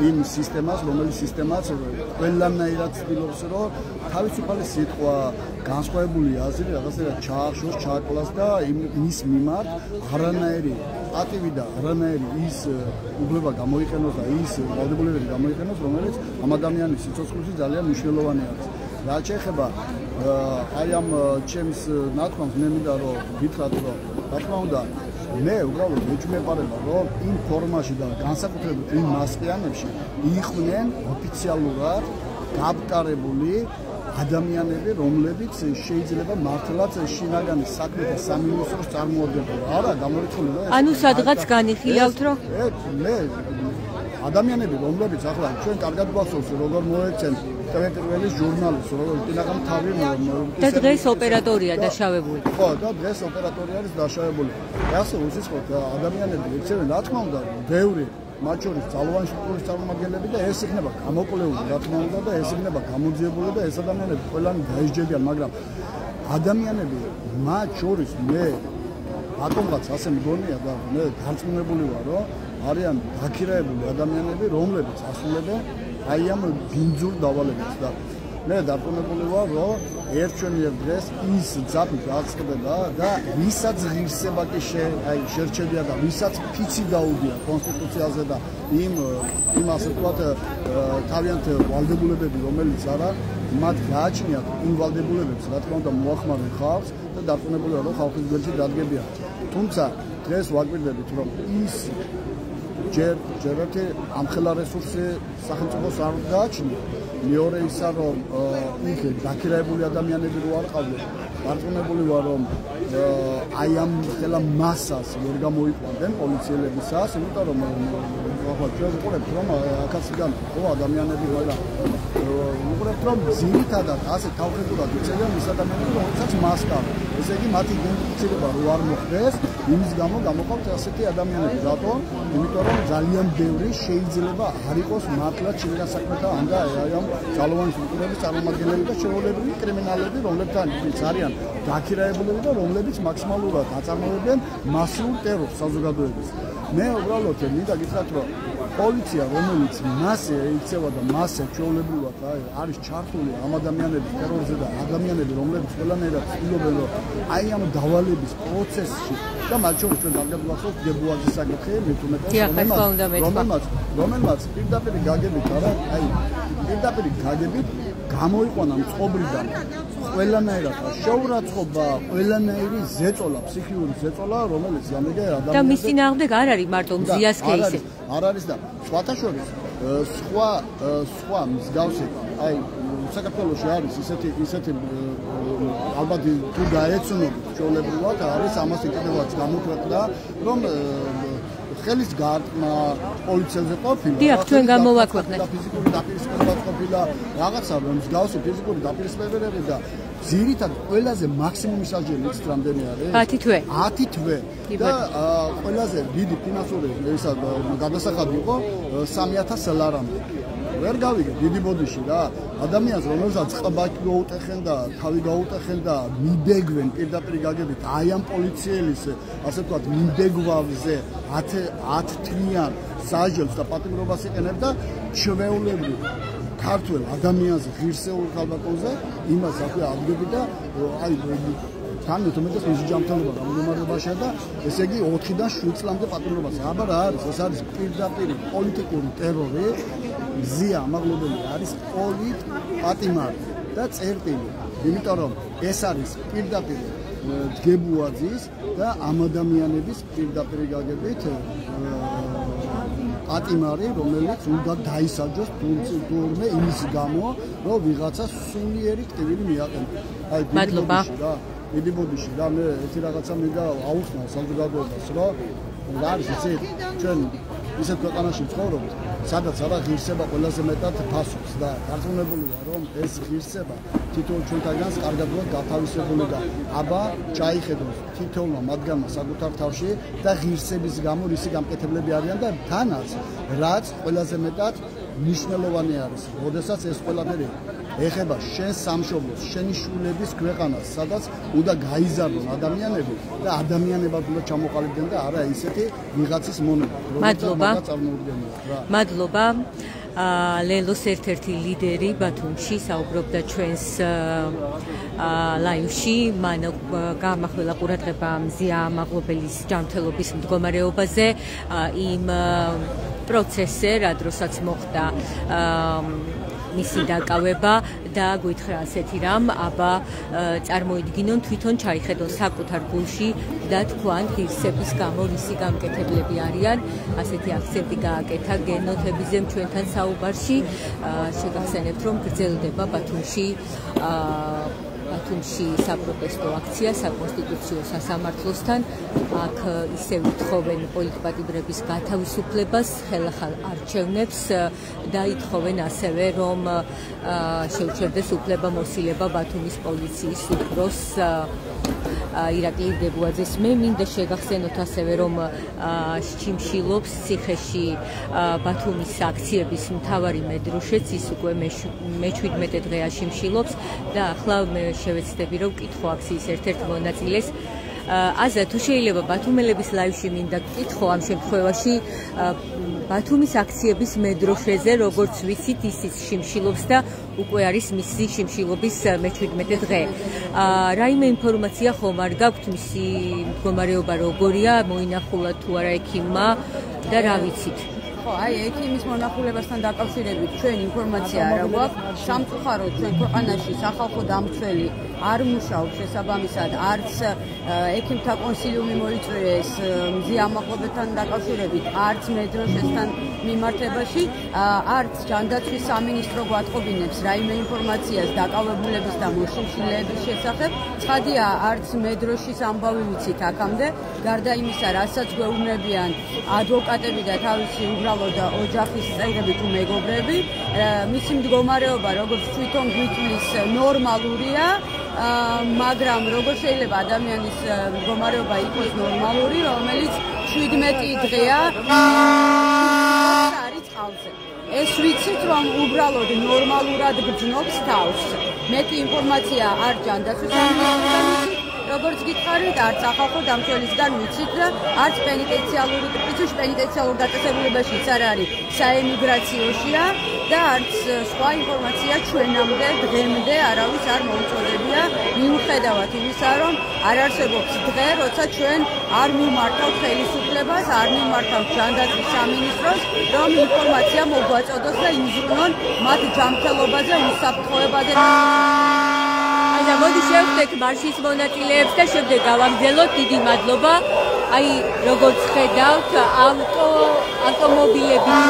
Speaker 3: იმ სისტემას რომელიც სისტემაც ყველანაირად ცდილობს რომ თავისუფალი სიტყვა განსხვავებული აზრი რაღაცა ჩაახშოს ჩააკლას და მის მიმართ არანაირი ატივი და არანაირი ის უფლება გამოიყენოს და ის ვალდებულებები გამოიყენოს რომელიც ამ ადამიანის სიცოცხლეში ძალიან მნიშვნელოვანი არის რაც შეეხება აი ამ ჩემს ნათქვამს მე მინდა რომ გითხრათ რომ რა თქმა უნდა მე უბრალოდ მეჭმეპარება რომ იმ ფორმაში და განსაკუთრებით იმ მასპიანებში იყვნენ ოფიციალურად გაბტარებული ადამიანები რომლებიც შეიძლება მართლაც შინაგანი საქმეთა სამინისტროს წარმოადგენდნენ არა გამორიცხული რა
Speaker 1: ანუ სადღაც განიხილავთ რომ
Speaker 3: მე ადამიანები რომლებიც ახლა ჩვენ კარგად გვახსოვს როგორ მოექცენ ტელევიზიის ჟურნალისტს როგორ პირაღამ თავი
Speaker 1: და დღეს ოპერატორია დაშავებული
Speaker 3: ხო და დღეს ოპერატორი არის დაშავებული ასე უსიცხოთ ადამიანები ექცევენ რა თქმა უნდა ბევრი მათ შორის ძალოვანი სტრუქტურის წარმომადგენლები და ეს იქნება გამოკვლეული რა თქმა უნდა და ეს იქნება გამოძიებული და ეს ადამიანები ყველანი დაიჯებიან მაგრამ ადამიანები მათ შორის მე ატომღაც ასე მგონია და მე გარწმუნებული ვარ რომ არიან დაქირავებული ადამიანები, რომლებიც ასრულებენ აი ამ ბინძურ დავალებას და მე დარწმუნებული ვარ, რომ ერთჩვენიერ დღეს ის ძაფი გაწყდება და ვისაც ღირსება კი შერჩებია და ვისაც ფიცი დაუდია კონსტიტუციაზე და იმ ასე ვთქვათ თავიანთ ვალდებულებები, რომელიც არა მათ გააჩნიათ იმ ვალდებულებებს, რა თქმა უნდა, მოახმარონ ხალხს და დარწმუნებული ვარ, რომ ხალხის გვერდში დადგებიან. თუმცა დღეს ვაკვირდებით, რომ ის ჯერ ერთი ამხელა რესურსი სახელმწიფოს არ გააჩნია. მეორე ისა, რომ იქ დაქირავებული ადამიანები რო არ ყავდნენ, დარწმუნებული ვარ, რომ აი ამ ხელა მასას ვერ გამოიყვანდნენ პოლიციელებისას, იმიტომ რომ ახლა ჩვენ ვუყურებთ, რომ აქაციდან ხო ადამიანები ვარა ვუყურებთ, რომ ძირითადად ასე თავხედურად იწევენ ის ადამიანები, რომელსაც მასკა. ესე იგი, მათი იდენტიფიცირება რო არ მოხდეს, იმის გამო გამოყავთ ასეთი ადამიანები. რატო? იმიტომ რომ ძალიან ბევრი შეიძლება არ იყოს მართლა ჩინგან საქმეთა ან და ამ ძალოვანი სტრუქტურების წარმომადგენლები და შეულებრივი კრიმინალები, რომლებთან არიან დაქირავებულები და რომლებიც მაქსიმალურად აწარმოებენ მასიურ ტერორს საზოგადოების. მე უბრალოდ მინდა გითხრათ, რომ პოლიცია, რომელიც მასე იქცევა და მასე ჩვეულებრივად არის ჩართული ამ ადამიანების ტერორზე და ადამიანები, რომლებიც ყველანაირად ცდილობენ, რომ აი ამ დავალების პროცესში და მათ შორის ჩვენ დავგებულახავთ დებუაძის საკითხი, რომელმაც პირდაპირ გაგებით არა, აი პირდაპირ გაგებით გამოიყვანა მწყობრიდან ყველანაირად შეურაცხყოფა, ყველანაირი ზეწოლა, ფსიქიური ზეწოლა, რომელიც ამიგე ადამიანებს
Speaker 1: და მის წინააღმდეგ არ არის მარტო მზიას кейსი.
Speaker 3: არ არის და სხვათა შორის სხვა მსგავსი აი საქართველოში არის ისეთი ალბათ თუ გაეცნობით ჩვეულებრივად არის ამას კიდევაც გამოქვეყნდა რომ ხელის გარტყმა პოლიციაზე ყოფილა.
Speaker 1: დიახ, ჩვენ გამოვაქვეყნეთ.
Speaker 3: ფიზიკური დაპირისპირება ყოფილა, რაღაცა მსგავსი ფიზიკური დაპირისპირებები და ძირითადად ყველაზე მაქსიმუმი საჯელი იცით რამდენი არის?
Speaker 1: 10 თვე.
Speaker 3: 10 თვე. და ყველაზე დიდი ფინანსური გადასახადი იყო 3000 ლარამდე. ვერ გავიგე დიდი ბოდიში რა. ადამიანს რომელსაც ყბა გაუტეხენ და თავი გაუტეხენ და მიბეგვენ პირდაპირ გაგებით აი ამ პოლიციელის ასე ვთქვათ მიბეგვავზე 10 თვიან საჯელს და პატიმრობას იყენებდა ჩვეულებრივ ქართველ ადამიანზე ღირსეულ ხალხზე იმას აქვე ადგები და აი თანმიტომეტეს მიზჯამთელობა გამომარებაშია და ესე იგი 4-დან 7 წლამდე პატიმრობაზე. აბა რა არის? ეს არის პირდაპირ პოლიტიკური ტერორი. მზია ამაღლობელი არის პატიმარი და წერტილი. იმიტომ რომ ეს არის პირდაპირ დგებუაძის და ამ ადამიანების პირდაპირ გაგებით პატიმარი, რომელიც უნდა დაისაჯოს თურმე იმის გამო, რომ ვიღაცა სულიერი ტკივილი მიაყენა. აი
Speaker 1: მადლობა.
Speaker 3: დიდი ბოდიში და მე ერთი რაღაცა მინდა აუხსნა საზოგადოებას, რომ რა არის იცით ჩვენ ისეთ ქვეყანაში ცხოვრობთ, სადაც არა ღირსება ყველაზე მეტად ფასობს და დარწმუნებული ვარ, რომ ეს ღირსება თითოეულ ჩვენთაგანს კარგად გათავისებული და აბა ჩაიხედოს თითოეულმა მათგანმა საკუთარ თავში და ღირსების გამო რისი გამკეთებლები არიან და თანაც რაც ყველაზე მეტად მნიშვნელოვანი არის, როდესაც ეს ყველაფერი ეხება შენ სამშობლოს, შენი შვილების ქვეყანას, სადაც უნდა გაიზარდონ ადამიანები და ადამიანებად უნდა ჩამოყალიბდნენ და არა ისეთი ვიღაცის მონება.
Speaker 1: მადლობა. მადლობა. ლელოს ერთ-ერთი ლიდერი ბათუმში საუბრობდა ჩვენს ლაივში, მან გაამახვილა ყურადღება მზია ამაღლობელის ჯანმრთელობის მდგომარეობაზე, იმ პროცესზე, რა დროსაც მოხდა მისი დაკავება და გითხრა ასეთი რამ, აბა წარმოიდგინონ თვითონ ჩაიხედონ საკუთარ გულში და თქვან ღირსების გამო რისი გამკეთებლები არიან. ასეთი აქცენტი გააკეთა გენოთებიზე ჩვენთან საუბარში. შეგახსენებთ, რომ გრძელდება ბათუმში საპროტესტო აქცია საკონსტიტუციო სასამართლოსთან. აქ ისევ ითხოვენ პოლიტპატიმრების გათავისუფლებას, ხელახალ არჩევნებს და ითხოვენ ასევე, რომ შეუჩერდეს უფლებამოსილება ბათუმის პოლიციის უფროს ირაკლი დებუაძეს. მე მინდა შეგახსენოთ ასევე, რომ შიმშილობს ციხეში ბათუმის აქციების მთავარი მედროშეც, ის უკვე მე-17 დღეა შიმშილობს და ახლა მე შევეცდები, რომ კითხო აქციის ერთ-ერთ მონაწილეს აზა თუ შეიძლება ბათუმელების ლაივში მინდა გკითხო ამ შემთხვევაში ბათუმის აქციების მედროშეზე როგორც ვიცით ისიც შიმშილობს და უკვე არის მისი შიმშილობის მე-17 დღე. რაიმე ინფორმაცია ხომ არ გაქვთ მისი მდგომარეობა როგორია, მოინახულა თუ არა ექიმმა და რა ვიცით?
Speaker 4: აი ექიმის მონახულებასთან დაკავშირებით ჩვენ ინფორმაცია არ გვაქვს. სამწუხაროდ ჩვენ ქვეყანაში სახალხო დამცველი არ მუშაობს შესაბამისად, არც ექიმთა კონსილიუმი მოიწვიეს მზიამაღლებებთან დაკავშირებით, არც მედროშესთან მიმართებაში, არც ჯანდაცვის სამინისტრო გვატყობინებს რაიმე ინფორმაციას დაკავებულების და მოშიმშილების შესახებ. ცხადია, არც მედროშის ამბავი ვიცით აქამდე, გარდა იმისა, რასაც გვეუბნებიან ადვოკატები და თავისი უბრალოდ ოჯახის წევრები თუ მეგობრები, მისი მდგომარეობა როგორც თვითონ გვიტყვის ნორმალურია, მაგრამ როგორ შეიძლება ადამიანის მდგომარეობა იყოს ნორმალური, რომელიც 17 დღეა არის წყალზე. ეს ვიცით, რომ უბრალოდ ნორმალურად გრძნობს თავს. მეტი ინფორმაცია არ ჯანდაცვის სამინისტროდან ვიცით, როგორც გითხარით, არც სახალხო დამცველისგან ვიცით და არც პენიტენციალურ დაწესებულებაშიც არ არის, საემიგრაციოშია და არც სხვა ინფორმაცია ჩვენამდე დღემდე არავის არ მოუწოდებია, მიუხედავად იმისა, რომ არ არსებობს დღე, როცა ჩვენ არ მიმართავთ ხელისუფლებას, არ მიმართავთ ჯანდაცვის სამინისტროს, რომ ინფორმაცია მოგვაწოდოს და იზრუნონ მათ ჯანმრთელობაზე, უსაფრთხოებაზე.
Speaker 1: და მოდი შევხვდეთ მარშის მონაწილეებს და შემდეგ გავაგრძელოთ. დიდი მადლობა. აი როგორც ხედავთ, ავტომობილების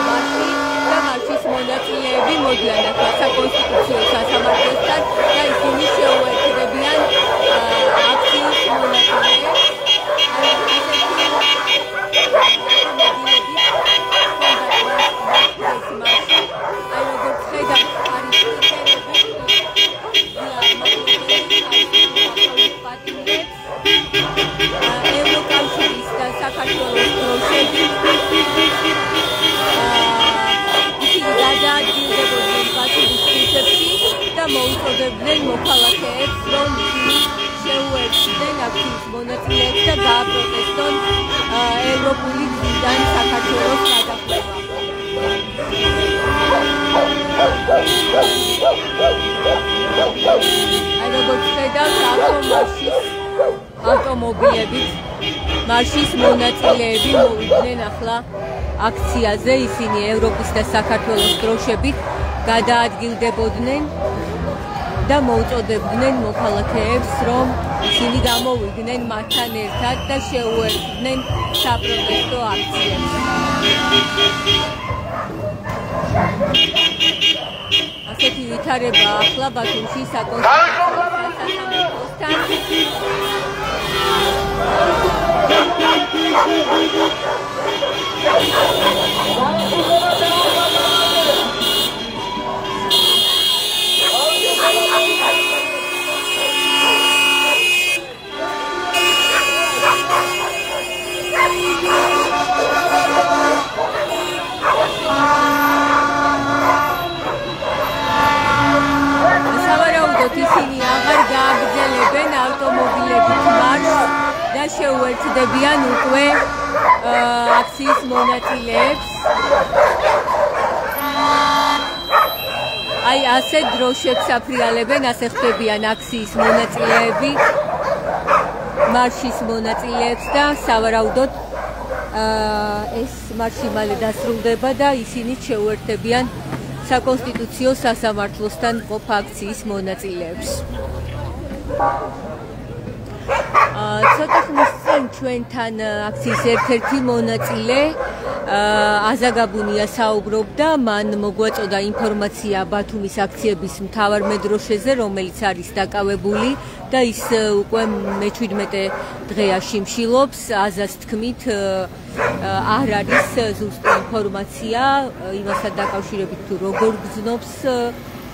Speaker 1: მარში და მარშის მონაწილეები მოდიან ახლა საკონსტიტუციო სასამართლოსთან და ისინი შეუერთდებიან აქციის მონაწილეებს. ევროკავშირის და საქართველოს დროშები ისინი გადაადგილდებოდნენ ბათუმის ქუჩებში და მოუწოდებდნენ მოქალაქეებს, რომ ისინი შეუერთდნენ აქციის მონაწილეებს და გააპროტესტონ ევროპული გზიდან საქართველოს გადაყვება. აი როგორც ხედავთ, ავტომობილებით მარშის მონაწილეები მოვიდნენ ახლა აქციაზე, ისინი ევროპის და საქართველოს დროშებით გადაადგილდებოდნენ და მოუწოდებდნენ მოქალაქეებს, რომ ისინი გამოვიდნენ მათთან ერთად და შეუერთდნენ საპროტესტო აქციებს. ასეთი ვითარება ახლა ბათუმში საკონსტიტუციო სასამართლოსთან. ისინი აღარ გააგრძელებენ ავტომობილებით მარშს და შეუერთდებიან უკვე აქციის მონაწილეებს. აი ასე დროშებს აფრიალებენ, ასე ხდებიან აქციის მონაწილეები მარშის მონაწილეებს და სავარაუდოდ ეს მარში მალე დასრულდება და ისინი შეუერთდებიან საკონსტიტუციო სასამართლოსთან მყოფ აქციის მონაწილეებს. ცოტა ხნის წინ ჩვენთან აქციის ერთ-ერთი მონაწილე აზაგაბუნია საუბრობდა, მან მოგვაწოდა ინფორმაცია ბათუმის აქციების მთავარ მედროშეზე, რომელიც არის დაკავებული და ის უკვე მე-17 დღეა შიმშილობს. აზას თქმით, არ არის ზუსტი ინფორმაცია იმასთან დაკავშირებით, თუ როგორ გრძნობს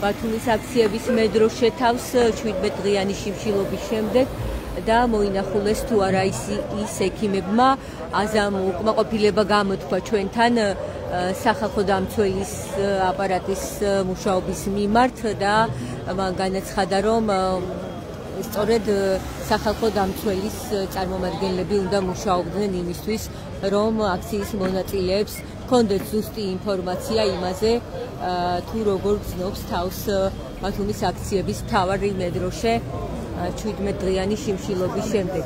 Speaker 1: ბათუმის აქციების მედროშე თავს 17 დღიანი შიმშილობის შემდეგ და მოინახულეს თუ არა ის ექიმებმა. აზამ უკმაყოფილება გამოთქვა ჩვენთან სახალხო დამცველის აპარატის მუშაობის მიმართ და მან განაცხადა, რომ სწორედ სახალხო დამცველის წარმომადგენლები უნდა მუშაობდნენ იმისთვის, რომ აქციის მონაწილეებს ჰქონდეთ ზუსტი ინფორმაცია იმაზე, თუ როგორ გრძნობს თავს ბათუმის აქციების მთავარი მედროშე 17 დღიანი შიმშილობის შემდეგ.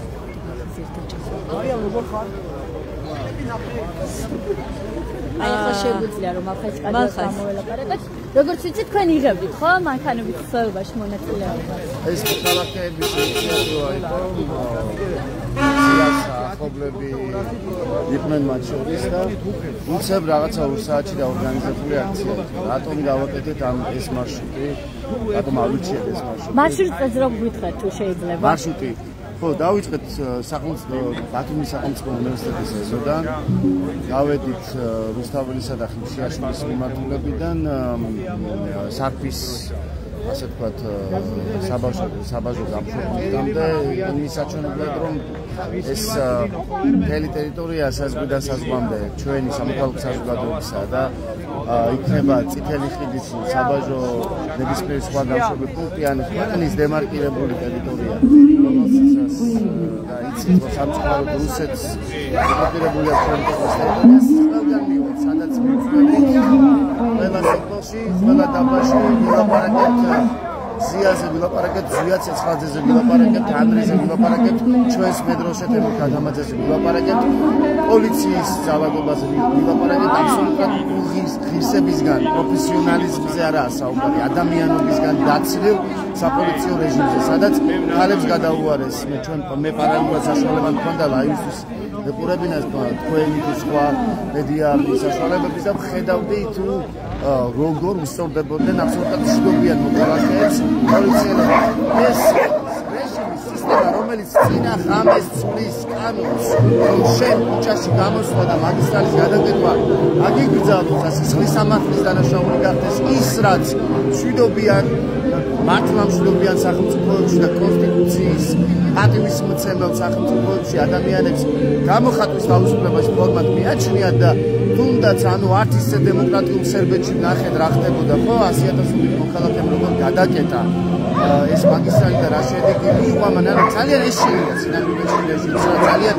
Speaker 5: ახლა შეგვიძლია რომ ახლა გამოველაპარაკოთ. როგორც ვიცით, თქვენ იღებდით ხო მანქანების ხსოვებაში მონაწილეობას?
Speaker 3: ეს ქალაქების ინიციატივა იყო. ახლობლები იყვნენ მათ შორის და უცებ რაღაცა 2 საათში დაორგანიზებული აქცია. რატომ გავაკეთეთ ამ ეს მარშრუტი? რატომ ავირჩიეთ ეს მარშრუტი?
Speaker 5: მარშრუტზე რომ გითხრათ თუ შეიძლება.
Speaker 3: მარშრუტი ხო, დავიწყეთ ბათუმის სახელმწიფო უნივერსიტეტის ეზოდან. გავედით რუსთაველისა და ხიმშიაშვილის მიმართულებიდან სარფის ასე ვთქვათ საბაჟო გამშვიდობამდე იმის საჩვენებლად რომ ეს მთელი ტერიტორია საზღვრიდან საზღვამდე ჩვენი სამოქალაქო საზოგადოებისა და იქნება წითელი ხიდის საბაჟო ნებისმიერი სხვა გამშვიდობი პუნქტი ან ქვეყნის დემარკირებული ტერიტორია რომელსაც და იცით რომ სამწუხაროდ რუსეთს დემარკირებულია ჩვენი ტერიტორია ყველგან მივიდეთ სადაც მივხვდებით ყველა სოფელში ყველა დაბაში ვილაპარაკეთ ზიაზე ვილაპარაკეთ ზვია ცეცხლაძეზე ვილაპარაკეთ ანდრეზე ვილაპარაკეთ ჩვენს მედროშეთ გადამაძეზე ვილაპარაკეთ პოლიციის ძალადობაზე ვილაპარაკეთ აბსოლუტურად ღირსებისგან პროფესიონალიზმზე არაა საუბარი ადამიანობისგან დაცლილ საპოლიციო რეჟიმზე სადაც ხალებს გადაუარეს მე პარალელურად საშუალება მქონდა ლაივისთვის ეპურებინას თქვენი სხვა მედია საშუალებების და ხედავდი თუ როგორ უსწორდებოდნენ აბსოლუტურად შეგობიან მოქალაქეებს პოლიციელებმა ეს რეჟიმის სისტემა რომელიც წინა ღამეს წვლის კანონს რომ შენ ქუჩაში გამოსვლა და მაგისტრალის გადაკეთება აგიგრძელოს ასე სხლის სამართლის დანაშაული გახდეს ის რაც მშვიდობიან მართლა მშვიდობიან სახელმწიფოებში და კონსტიტუციის პატივისმცემელ სახელმწიფოებში ადამიანებს გამოხატვის თავისუფლებაში ფორმად მიაჩნიათ და თუნდაც ანუ არც ისე დემოკრატიულ სერბეთში ნახეთ რა ხდებოდა ხო 100,000-ული მოქალაქემ როგორ გადაკეტა ეს მაგისტრალი და რა შედეგი მიიღო მაგრამ ძალიან ეშინია სინამდვილეში რეჟიმს ძალიან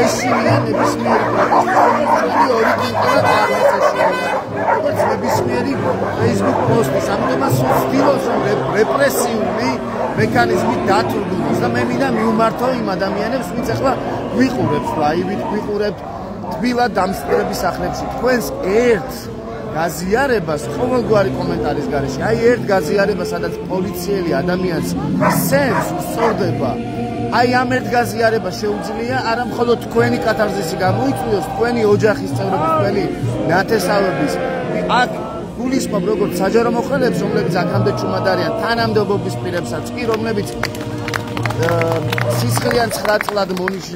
Speaker 3: ეშინია ნებისმიერი პროტესტი ორი კინკრა წარმოეშინია როგორც ნებისმიერი Facebook პოსტის ამიტომაც ვცდილობს რომ რეპრესიული მექანიზმი დათრგუნოს და მე მინდა მივმართო იმ ადამიანებს ვინც ახლა გვიყურებს ლაივით გვიყურებთ თბილად დამსწრების სახლებში თქვენს ერთ გაზიარებას ყოველგვარი კომენტარის გარეშე აი ერთ გაზიარებას სადაც პოლიციელი ადამიანს სენს უსწორდება აი ამ ერთ გაზიარებას შეუძლია არა მხოლოდ თქვენი კათარზისი გამოიწვიოს თქვენი ოჯახის წევრების თქვენი ნათესავების აქ გულისხმობ როგორც საჯარო მოხელეებს რომლებიც აქამდე ჩუმად არიან თანამდებობის პირებსაც კი რომლებიც სისხლიან 9 წლად მონიშ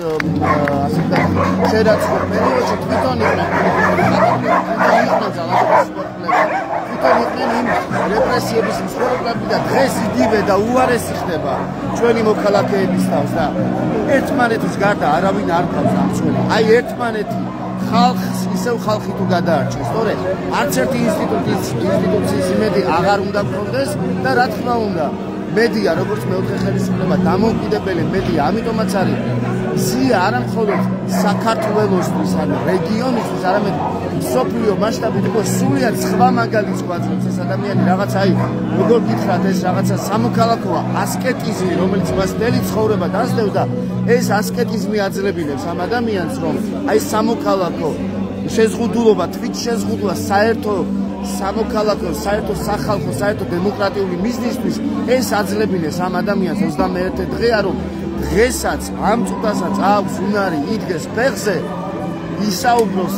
Speaker 3: ასე შერაცხულ პერიოდში თვითონ იყვნენ იმ რეპრესიების მსხვერპლები და დღეს იგივე და უარესი ხდება ჩვენი მოქალაქეების თავს და ერთმანეთის გარდა არავინ არ ყავს ამცველი აი ერთმანეთი ხალხს ისევ ხალხი თუ გადაარჩენს სწორედ არც ერთი ინსტიტუციის იმედი აღარ უნდა გქონდეს და რა თქმა უნდა მედია როგორც მეოთხე ხელისუფლება დამოუკიდებელი მედია ამიტომაც არის ზია არა მხოლოდ საქართველოსთვის ან რეგიონისთვის არამედ მსოფლიო მასშტაბით უკვე სულიად სხვა მაგალითს გვაძლევს ეს ადამიანი რაღაც აი როგორ გითხრათ ეს რაღაცა სამოქალაქოა ასკეტიზმი რომელიც მას მთელი ცხოვრება დასდევდა ეს ასკეტიზმი აძლევინებს ამ ადამიანს რომ აი სამოქალაქო შეზღუდულობა თვით შეზღუდვა საერთო სამოქალაქო საერთო სახალხო საერთო დემოკრატიული მიზნისთვის ეს აძლებინეს ამ ადამიანს 21 დღეა რომ დღესაც ამ წუთასაც აქვს უნარი იდგეს ფეხზე ისაუბროს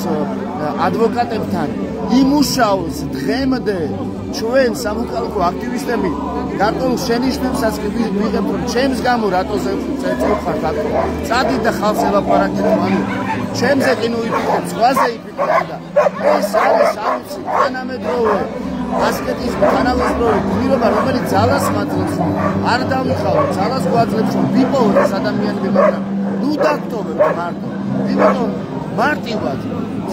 Speaker 3: ადვოკატებთან იმუშაოს დღემდე ჩვენ სამოქალაქო აქტივისტები გარკვეულ შენიშვნებსაც ვიღებთ რომ ჩემს გამო რატოზე წეწუხართ აქ წადით და ხალხს ელაპარაკეთ ანუ ჩემზე კი ნუ იფიქრეთ ზღვაზე იფიქრეთ და ეს არის აუცი თანამედროვე ასკეტიზმი თანამედროვე გმირობა რომელიც ძალას მაძლევს არ დამიხალოთ ძალას გვაძლევს რომ ვიპოვოთ ეს ადამიანები მაგრამ ნუ დაგტოვებთ მარტო იმიტომ მარტივად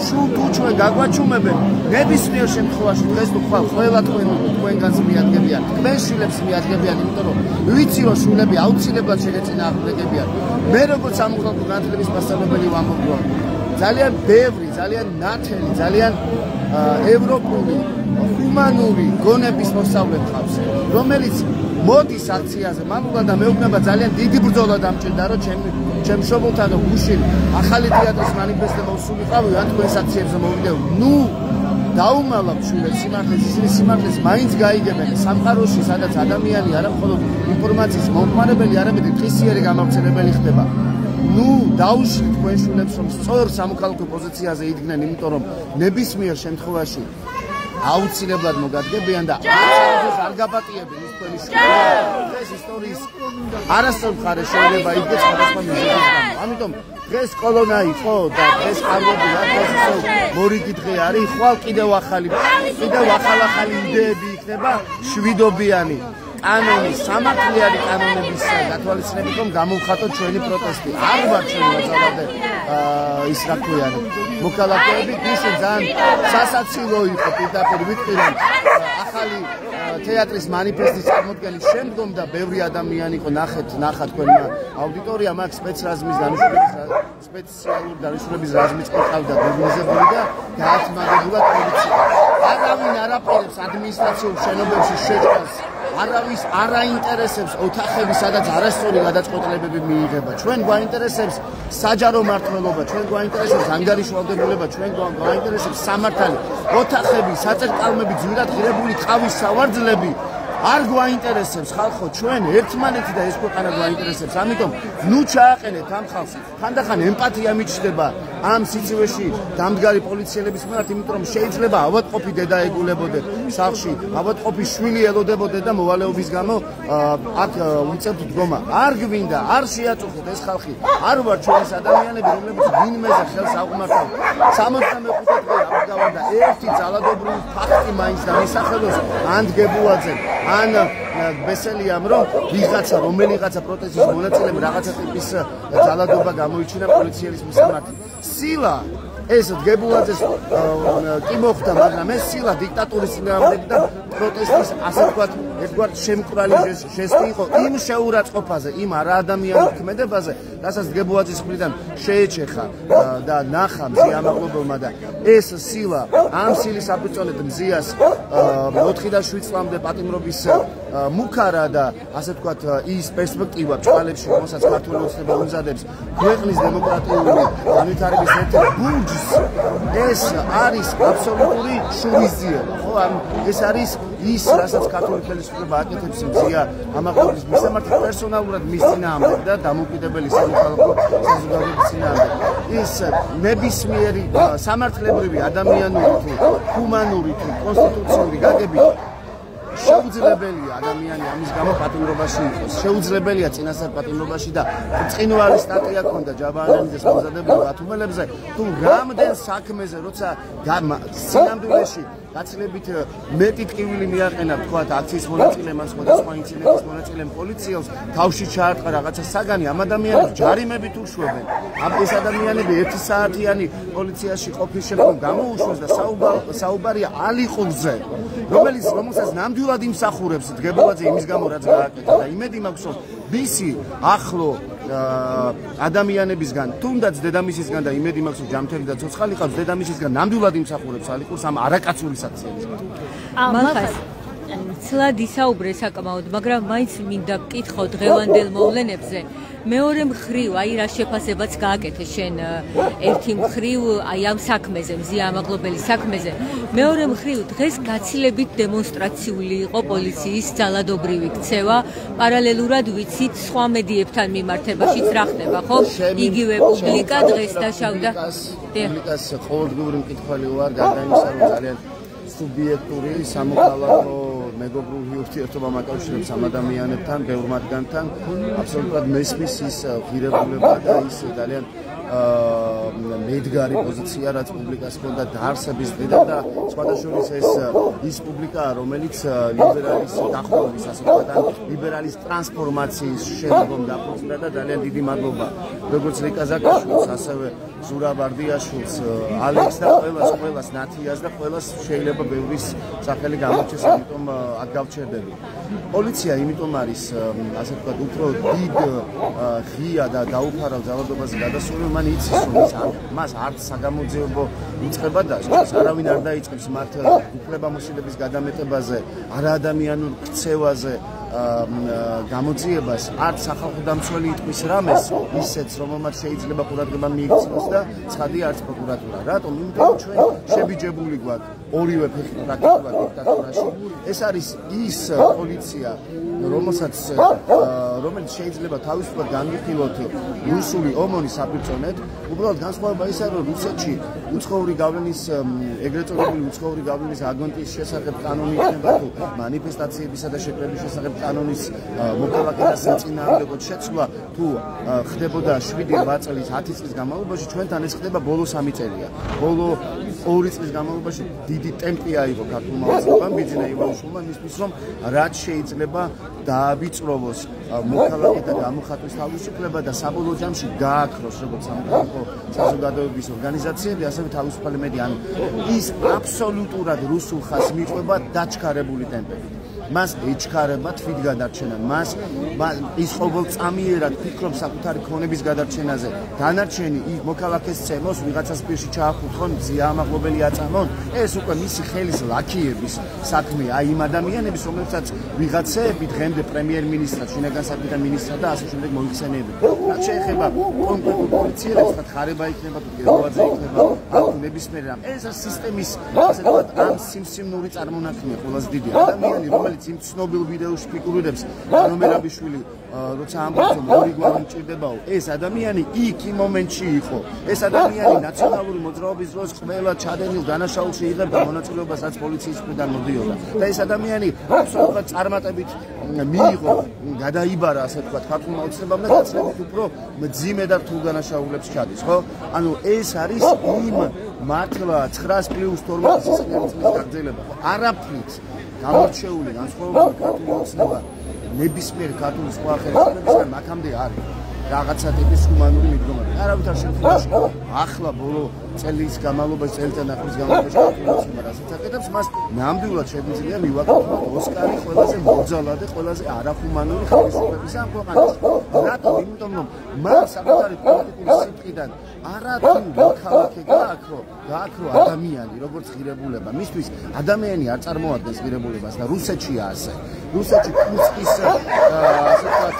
Speaker 3: სულ თუ ჩვენ გაგვაჩუმებენ ნებისმიერ შემთხვევაში დღეს თუ ყველა თქვენგანს მიადგებიან თქვენ შვილებს მიადგებიან იმიტომ რომ ვიცი რომ შვილები აუცილებლად შეგეწინააღმდეგებიან მე როგორც სამოქალაქო განათლების მასწავლებელი ვამბობ რომ ძალიან ბევრი ძალიან ნათელი ძალიან ევროპული ჰუმანური გონების მოსწავლე ხავს რომელიც მოდის აქციაზე მამულა და მეუბნება ძალიან დიდი ბრძოლა დამჭირდა რომ ჩემ მშობელთან გუშინ ახალი თეატრის მანიფესტო მოსულიყავი ან თქვენს აქციებზე მოვიდეო ნუ დაუმალავ შვილებს სიმართლეს ისინი სიმართლეს მაინც გაიგებენ სამყაროში სადაც ადამიანი არა მხოლოდ ინფორმაციის მომხმარებელი არამედ ღირსიერი გამავრცელებელი ხდება ნუ დაუშვით თქვენ შვილებს რომ სწორ სამოქალაქო პოზიციაზე იდგნენ იმიტომ რომ ნებისმიერ შემთხვევაში აუცილებლად მოგადგებიან და არ გაბატიებენ ის თქვენი შვილები ეს ისტორიის არასწორ მხარეს შეიძლება იდგეს სხვადასხვა მიზეზის გამო ამიტომ დღეს კოლონა იყო და დღეს ხარვები რა მორიგი დღე არის ხვალ კიდევ ახალი იდეები იქნება შვიდობიანი კანონი სამართლიანი კანონების გათვალისწინებით რომ გამოვხატოთ ჩვენი პროტესტი არ ვარ ჩვენ ვაწალავდე ის რა ქვია მოქალაქეები ისე ძალიან სასაცილო იყო პირდაპირ ვიტყვი რომ ახალი თეატრის მანიფესტის წარმოდგენის შემდგომ და ბევრი ადამიანი იყო ნახა თქვენმა აუდიტორიამ აქ სპეციალური დანიშნულების რაზმიც ყავდა დობლიზებული და გაათმადებულად პოლიცია არავინ არაპირებს ადმინისტრაციულ შენობებში შეჭრას არავის არ აინტერესებს ოთახები სადაც არასწორი გადაწყვეტილებები მიიღება ჩვენ გვაინტერესებს საჯარო მართლობა ჩვენ გვაინტერესებს ანგარიშვალდებულება ჩვენ გვაინტერესებს სამართალი ოთახები საწერკალმები ძვირად ღირებული ყავის სავარძლები არ გვაინტერესებს ხალხო ჩვენ ერთმანეთი და ეს ქვეყანა გვაინტერესებს ამიტომ ნუ ჩააყენეთ ამ ხალხს ხანდახან ემპათია მიჩნდება ამ სიცივეში დამდგარი პოლიციელების მიმართ იმიტომ რომ შეიძლება ავადმყოფი დედა ეგულებოდე სახლში ავადმყოფი შვილი ელოდებოდე და მოვალეობის გამო აქ უწევთ დგომა არ გვინდა არ შეაწუხეთ ეს ხალხი არ ვარ ჩვენს ადამიანები რომლებიც ვინმეზე ხელს აღვმართავ 65 დღე აღგავდა ერთი ძალადობრივი ფაქტი მაინც და მისახელოს ანგებუაძე ან ბესელიამ რომ ვიღაცა რომელიღაცა პროტესტის მონაწილემ რაღაცა ტიპის ძალადობა გამოიჩინა პოლიციელის მიმართ სილა ეს დგებულაძეს კი მოხდა მაგრამ ეს სილა დიქტატურის წინააღმდეგ და პროტესტის ასე ვთქვათ ერთგვარ შემკვრალი ჟესტი იყო იმ შეურაცხყოფაზე იმ არაადამიანურ ქმედებაზე რასაც დგებულაძის მხრიდან შეეჩეხა და ნახა მზია მაღლობელმა და ეს სილა ამ სილის აბრძოლეთ მზიას 4 და 7 წლამდე პატიმრობის მუქარა და ასე ვთქვათ ის პერსპექტივა ბჭყალებში რომელსაც ქართული ოცნება უმზადებს ქვეყნის დემოკრატიული განვითარების ერთ-ერთ ბურჯს ეს არის აბსოლუტური შურისძიება ხო ეს არის ის რასაც ქართული ხელისუფლება აკეთებს მზია ამაღლობის მისამართი პერსონალურად მის წინააღმდეგ და დამოუკიდებელი სამოქალაქო საზოგადოების წინააღმდეგ ის ნებისმიერი სამართლებრივი ადამიანური თუ ჰუმანური თუ კონსტიტუციური გაგებით შეუძლებელია ადამიანი ამის გამო პატიმრობაში იყოს შეუძლებელია წინასწარ პატიმრობაში და წინვალი სტატია ქონდა ჯაბაანანიძეს მომზადებულ ათუმელებზე თუ რამდენ საქმეზე როცა სინამდვილეში გაცილებით მეტი ტკივილი მიაყენა თქვათ აქციის მონაწილემ ან სხვადასხვა ინციდენტის მონაწილემ პოლიციელს თავში ჩაარტყა რაღაცა საგანი ამ ადამიანებს ჯარიმებით უშვებენ ეს ადამიანები 1 საათიანი პოლიციაში ყოფნის შემდგომ გამოუშვეს და საუბარია ალიყურზე რომელსაც ნამდვილად იმსახურებს დგებულაძე იმის გამო რაც გააკეთა და იმედი მაქვს რომ მისი ახლო ადამიანებისგან თუნდაც დედამისისგან და იმედი მაქვს რომ ჯამთელი და ცოცხალი ყავს დედამისისგან ნამდვილად იმსახურებს ალიყურს ამ არაკაცური საქციელს
Speaker 1: მახას ცლად ისაუბრე საკმაოდ მაგრამ მაინც მინდა ვკითხო დღევანდელ მოვლენებზე მეორე მხრივ აი რა შეფასებაც გააკეთე შენ ერთი მხრივ აი ამ საქმეზე მზია ამაღლობელის საქმეზე მეორე მხრივ დღეს გაცილებით დემონსტრაციული იყო პოლიციის ძალადობრივი ქცევა პარალელურად ვიცით სხვა მედიებთან მიმართებაშიც რა ხდება ხო იგივე პუბლიკა დღეს დაშავდა
Speaker 3: პუბლიკას ყოველდღიური მკითხველი ვარ გადაიმისა რომ ძალიან სუბიექტური სამოქალაქო მეგობრული ურთიერთობა მაკავშირებს ამ ადამიანებთან, ბევრ მათგანთან აბსოლუტურად მესმის ის ღირებულება და ის ძალიან
Speaker 6: მედგარი პოზიცია, რაც პუბლიკას ჰქონდა დაარსების დღიდან და სხვადასხვა ის პუბლიკაა, რომელიც ლიბერალის დახურვის, ასე ვთქვათ, ლიბერალის ტრანსფორმაციის შემდგომ დაფუძნდა და ძალიან დიდი მადლობა როგორც რიკა ზაკაშვილს, ასევე ზურაბ ბარდიაშვილს, ალექს და ყველას ნათიას და ყველას შეიძლება ბევრის სახელი გამორჩეს, ამიტომ აქ გავჩერდები. პოლიცია იმიტომ არის, ასე ვთქვათ, უფრო დიდ ღია და დაუფარავ ძალადობაზე გადასული, მან იცის, რომ მას არც საგამოძიებო უწყება და არავინ არ დაიწყებს მათ უფლებამოსილების გადამეტებაზე, არაადამიანურ ქცევაზე გამოძიებას, არც სახალხო დამცველი იტყვის რამეს, ისეც რომელმაც შეიძლება ყურადღება მიიქცნოს და ცხადია არც პროკურატურა. რატომ? იმიტომ რომ ჩვენ შებიჯებული გვაქვს ორივე ფეხი პრაქტიკულად დიქტატურაში. ეს არის ის პოლიცია, რომელიც შეიძლება თავისუფლად განვიხილოთ რუსული ომონის საპირწონედ. უბრალოდ განსხვავება ისაა, რომ რუსეთში უცხოური გავლენის, ეგრეთ წოდებული უცხოური გავლენის აგენტის შესახებ კანონი იქნება თუ მანიფესტაციებისა და შეკრების შესახებ კანონის მოკალაკეთა საწინააღმდეგო შეცვლა თუ ხდებოდა 7-8 წლის 10 წლის განმავლობაში, ჩვენთან ეს ხდება ბოლო 3 წელია. ბოლო 2 წლის განმავლობაში დიდი ტემპი აიღო ქართულმა ოცნებამ, ბიძინა ივანიშვილმა იმისთვის, რომ რაც შეიძლება დააბიწროვოს მოქალაქეთა გამოხატვის თავისუფლება და საბოლოო ჯამში გააქროს როგორც სამოქალაქო საზოგადოების ორგანიზაციები, ასევე თავისუფალი მედია. ანუ ის აბსოლუტურად რუსულ ხაზს მიყვება დაჩქარებული ტემპებით. მას ეჩქარება თვით გადარჩენა, მას ის ყოველწამიერად ფიქრობს საკუთარი ქონების გადარჩენაზე. დანარჩენი მოქალაქეს წემოს, ვიღაცას პირში ჩაახუთხონ, ზიამაღლობელი აწამონ, ეს უკვე მისი ხელის ლაქიების საქმეა. აი იმ ადამიანების, რომლებსაც ვიღაცები დღემდე პრემიერ-მინისტრად, შინაგან საქმეთა მინისტრად და ასე შემდეგ მოიხსენიებენ. რაც შეეხება კონკრეტულ პოლიციელებს, თქვათ ხარება იქნება თუ გეროვაძე იქნება, აქ ნებისმიერ რამ. ეს სისტემის, ასე ვთქვათ, ამ სიმსივნური წარმონაქმნია ყველაზე დიდი ადამიანი, რომელიც იმ ცნობილ ვიდეოში ფიგურირებს, ნომერაბიშვილი როცა ამბობს, რომ ორი გვარი მჭირდებაო, ეს ადამიანი იქ იმ მომენტში იყო. ეს ადამიანი ნაციონალური მოძრაობის დროს ყველა ჩადენილ დანაშაულში იღებდა მონაწილეობას, რაც პოლიციის მხრიდან მოდიოდა. და ეს ადამიანი აბსოლუტურად წარმატებით მიიღო, გადაიბარა, ასე ვთქვათ, ქართულმა ოცნებამ და გაცილებით უფრო მძიმე და რთულ დანაშაულებს ჩადის, ხო? ანუ ეს არის იმ მართლა 9+12 წლის გაგრძელება. არაფრით გამორჩეული განსხვავებული ქართული ოცნება ნებისმიერ ქართული სხვა ხელისუფლებისგან მაქამდე არის რაღაცა ტიპის ჰუმანური მიდგომები. არავითარ შემთხვევაში ახლა ბოლო წელის განმავლობაში, წელიწად ახლის განმავლობაში ქართული ოცნება რასაც აკეთებს, მას ნამდვილად შეგვიძლია მივაკუთვნოთ ოსკარი ყველაზე მოძალა და ყველაზე არახუმანური ხელისუფლების ამ ქვეყანაში. რატომ? იმიტომ რომ მას საკუთარი პოლიტიკური სიტყვიდან არათუ მოქალაქე გააქრო ადამიანი, როგორც ღირებულება. მისთვის ადამიანი არ წარმოადგენს ღირებულებას და რუსეთშია ასე. რუსეთში კურსკის ასე ვთქვათ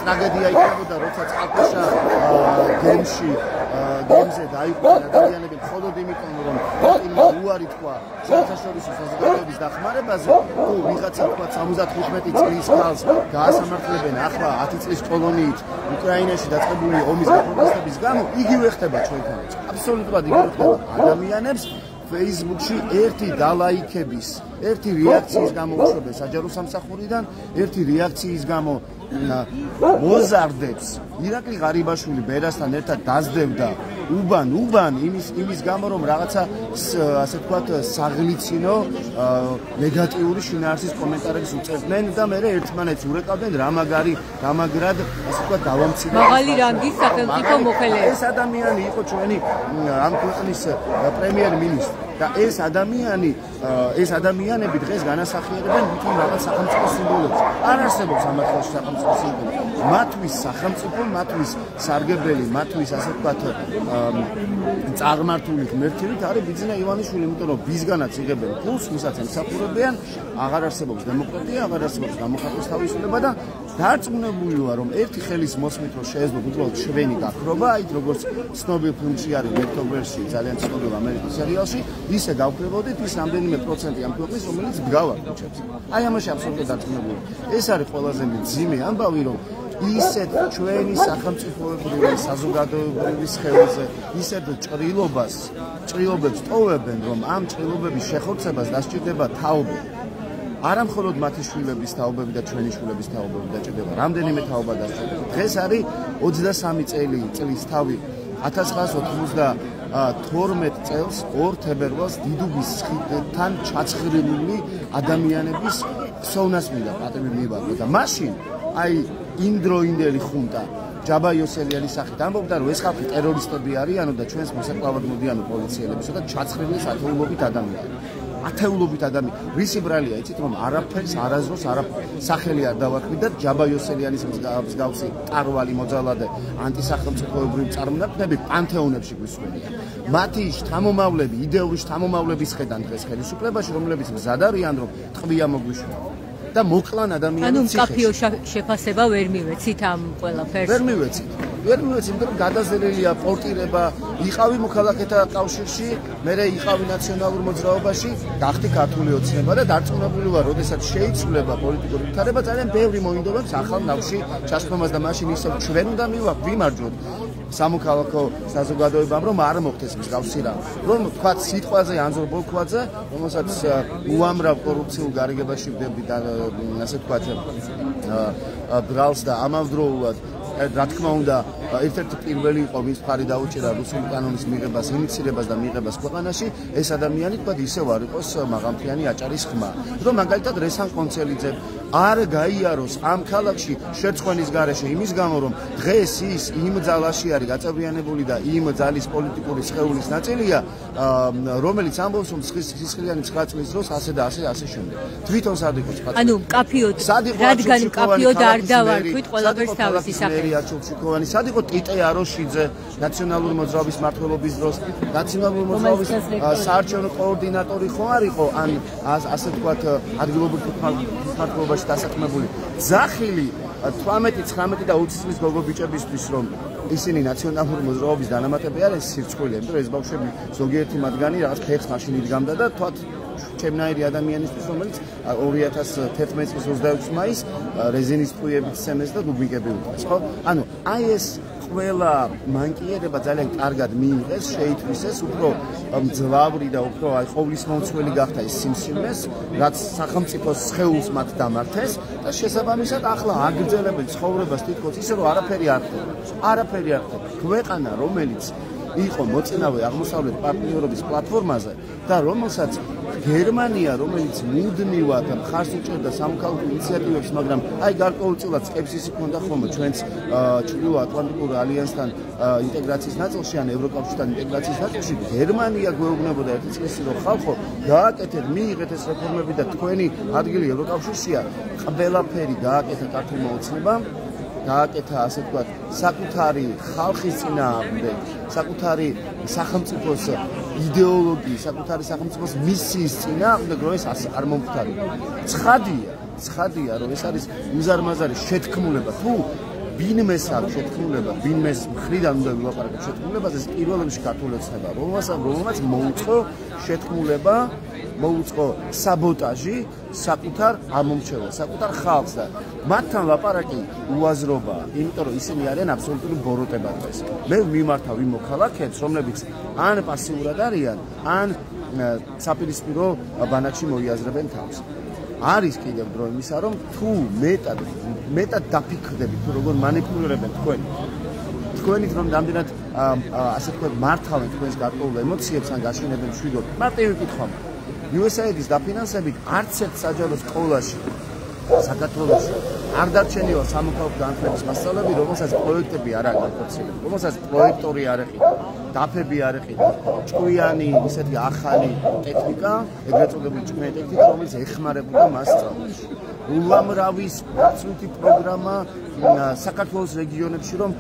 Speaker 6: ტრაგედია იქნებოდა, როცა წყალქვეშა გემზე დაიყვნენ ადამიანები მხოლოდ იმიტომ, რომ პუტინმა უარი თქვა საერთაშორისო საზოგადოების დახმარებაზე, თუ ვიღაცა თქვა 75 წლის ქალს გაასამართლებენ ახლა 10 წლის კოლონიით უკრაინაში დაწყებული ომის გაფორმების გამო, იგივე ხდება ჩვენთანაც. აბსოლუტურად იგივე ხდება ადამიანებს Facebook-ში ერთი დალაიქების, ერთი რეაქციის გამო უშვებენ საჯარო სამსახურიდან, ერთი რეაქციის გამო მოზარდებს. ირაკლი ღარიბაშვილი ბერასთან ერთად დაძდევდა უბან იმის გამო, რომ რაღაცა ასე ვთქვათ საღლიცინო ნეგატიური შინაარსის კომენტარებს უწერდნენ და მე ერთმანეთს ურეკავდნენ რამაგრად ასე ვთქვათ დავამცირებელ.
Speaker 1: მაღალი რანგის სახელმწიფო მოხელე.
Speaker 6: ეს ადამიანი იყო ჩვენი ამ ქვეყნის პრემიერ-მინისტრი და ეს ადამიანები დღეს განასახიერებენ თვითონ რაღაც სახელმწიფო სიმბოლოებს. არ არსებობს ამ ხელში სახელმწიფო სიმბოლო. მათთვის სახელმწიფო, მათთვის სარგებელი, მათთვის ასე ვთქვათ წარმართული ღმერთივით არის ბიძინა ივანიშვილი, იმიტომ რომ ვისგანაც იღებენ ფულს, ვისაც ემსახურებიან, აღარ არსებობს დემოკრატია, აღარ არსებობს გამოხატვის თავისუფლება და დარწმუნებული ვარ, რომ ერთი ხელის მოსმით რომ შეეძლო უბრალოდ შვენი გაქრობა, აი როგორც ცნობილ ფილმში არის ლეფტოვერსი, ძალიან ცნობილ ამერიკის სერიალში, ისე გავქრებოდით ის რამდენიმე პროცენტი ამ ქვეყნის, რომელიც დგავარ ქუჩებს. აი ამაში აბსოლუტურად დარწმუნებული. ეს არის ყველაზე მძიმე ამბავი, რომ ისეთ ჩვენი სახელმწიფოებრივი საზოგადოებრივი სხეულზე ისეთ ჭრილობებს ტოვებენ, რომ ამ ჭრილობების შეხორცებას დასჭირდება თაობები. არა მხოლოდ მათი შვილების თაობები და ჩვენი შვილების თაობები დაჭირდება, რამდენიმე თაობა დასჭირდება. დღეს არის 23 წლის თავი 1992 წელს 2 თებერვალს დიდუბის ხიდთან ჩაცხრილული ადამიანების ხსოვნას მინდა პატივი მივაგო და მაშინ აი იმდროინდელი ხუნტა ჯაბა იოსელიანის სახით ამბობდა რომ ეს ხალხი ტერორისტები არიანო და ჩვენს მოსაკლავად მოდიანო პოლიციელებისა და ჩაცხრილეს ათეულობით ადამიანი. ათეულობით ადამიანი. რისი ბრალია იცით რომ არაფერს არაზროს სახელი არ დავაქმნით ჯაბა იოსელიანის მსგავსი ტარვალი მოძალადე ანტისახელმწიფოებრივი წარმონაქმნები პანთეონებში გვისვენიან. მათი შთამომავლები, იდეური შთამომავლების ხედან დღეს ხელისუფლებაში, რომლებიც მზად არიან რომ ტყვია მოგვიშვა. და მოკლან ადამიანებს
Speaker 1: მკაფიო შეფასება ვერ მივეცით ამ ყველაფერს.
Speaker 6: ვერ მივეცით, იმიტომ რომ გადაზელილია პორტირება, იყავი მოქალაქეთა კავშირში, მერე იყავი ნაციონალურ მოძრაობაში, გახდი ქართული ოცნება და დარწმუნებული ვარ, როდესაც შეიცვლება პოლიტიკური ვითარება, ძალიან ბევრი მოინდომებს ახალ ნავში ჩასვლას და მაშინ ისევ ჩვენ უნდა ვიმარჯვოთ სამოქალაქო საზოგადოებამ, რომ არ მოხდეს მსგავსი რამ. რომ თქვა სიტყვაზე ანზორ ბოლქვაძე, რომელსაც უამრავ კორუფციულ გარიგებაში ვდები და ასე ვთქვათ ბრალს და ამავდროულად რა თქმა უნდა ერთ-ერთი პირველი იყო ვის მხარი დაუჭირა რუსული კანონის მიღებას, ინიციირებას და მიღებას ქვეყანაში, ეს ადამიანი თქვა ისევ არ იყოს მაღალმთიანი აჭარის ხმა. რომ მაგალითად რესან კონცელიძე არ გაიაროს ამ ქალაქში შეწყვენის გარეშე იმის გამო რომ დღეს ის იმ ძალაში არის გაწევრიანებული და იმ ძალის პოლიტიკური სხეულის ნაწილია, რომელიც ამბობს რომ სისხლიანი 9 წლის დროს ასე და ასე შემდეგ. თვითონ სად იყო 9 წელი?
Speaker 1: ანუ მკაფიოდ რადგან მკაფიოდ არ დავარქვით ყველაფერს თავისი სახელი.
Speaker 6: არჩილჩიკოვანი სად იყო ტიტე აროშიძე ნაციონალური მოძრაობის მმართველობის დროს ნაციონალური მოძრაობის საარჩევნო კოორდინატორი ხო არ იყო ან ასე ვთქვათ ადგილობრივ მმართველობაში დასაქმებული ძახილი 18-19 და 20 წლის გოგო ბიჭებისთვის რომ ისინი ნაციონალური მოძრაობის დანამატები არიან სირცხვილი, იმიტომ რომ ეს ბავშვები ზოგიერთი მათგანი რაღაც ფეხს მაშინ იდგამდა და თქვათ ჩემნაირი ადამიანისთვის, რომელიც 2011 წლის 26 მაისს რეზინის ტყუებით სცემეს და დუბიკები უყვეს, ხო? ანუ აი ეს ყველა მანკიერება ძალიან კარგად მიიღეს, შეითვისეს, უფრო მძლავრი და უფრო აი ყოვლისმომცველი გახდა ეს სიმსივნეს, რაც სახელმწიფოს სხეულს მათ დამართეს და შესაბამისად ახლა აგრძელებენ ცხოვრებას თითქოს ისე რომ არაფერი არ ხდება. არაფერი არ ხდება. ქვეყანა, რომელიც იყო მოწინავე აღმოსავლეთ პარტნიორობის პლატფორმაზე და რომელსაც გერმანია, რომელიც მუდმივად მხარს უჭერდა სამოქალაქო ინიციატივებს, მაგრამ აი გარკვეულწილად სკეპსისი ჰქონდა ხოლმე ჩვენს ჩრდილო-ატლანტიკურ ალიანსთან ინტეგრაციის ნაწილში ან ევროკავშირთან ინტეგრაციის ნაწილში, გერმანია გვეუბნებოდა ერთი წესი რომ ხალხო, გააკეთეთ, მიიღეთ ეს რეფორმები და თქვენი ადგილი ევროკავშირშია, ყველაფერი გააკეთა ქართულმა ოცნებამ. გააკეთა ასე ვთქვათ საკუთარი ხალხის წინააღმდეგ, საკუთარი სახელმწიფოს იდეოლოგიის, საკუთარი სახელმწიფოს მისიის წინააღმდეგ, რომ ეს არ მომხდარიყო. ცხადია, რომ ეს არის უზარმაზარი შეთქმულება. თუ ვინმეს აქვს შეთქმულება, ვინმეს მხრიდან უნდა ვილაპარაკოთ შეთქმულებაზე, ეს პირველ რიგში ქართული ოცნება, რომელმაც მოუწყო შეთქმულება, მოუწყო საბოტაჟი საკუთარ ამომრჩევლად, საკუთარ ხალხს და მათთან ლაპარაკი უაზრობაა, იმიტომ რომ ისინი არიან აბსოლუტური ბოროტება დღეს. მე მიმართავ იმ მოქალაქეებს, რომლებიც ან პასიურად არიან, ან საპირისპირო ბანაკში მოიაზრებენ თავს. არის კიდევ დრო იმისა, რომ თუ მეტად დაფიქრდებით, თუ როგორ მანიპულირებენ თქვენით რომ რამდენად ასე ვთქვათ მართავენ თქვენს გარკვეულ ემოციებს ან გაშინებენ მშვიდობ. მარტივი კითხვა. USAID-ის დაფინანსებით არც ერთ საჯარო სკოლაში საქართველოში არ დარჩენილა სამოქალაქო განათლების მასწავლებლები, რომელსაც პროექტები არ აქვს განხორციელებული, რომელსაც პროექტორი არ ეყიდა, დაფები არ ეყიდა, ჭკვიანი ისეთი ახალი ტექნიკა, ეგრეთ წოდებული ჭკვიანი ტექნიკა, რომელიც ეხმარებოდა მას სწავლაში. უამრავი სპეციალური პროგრამა საქართველოს რეგიონებში, რომ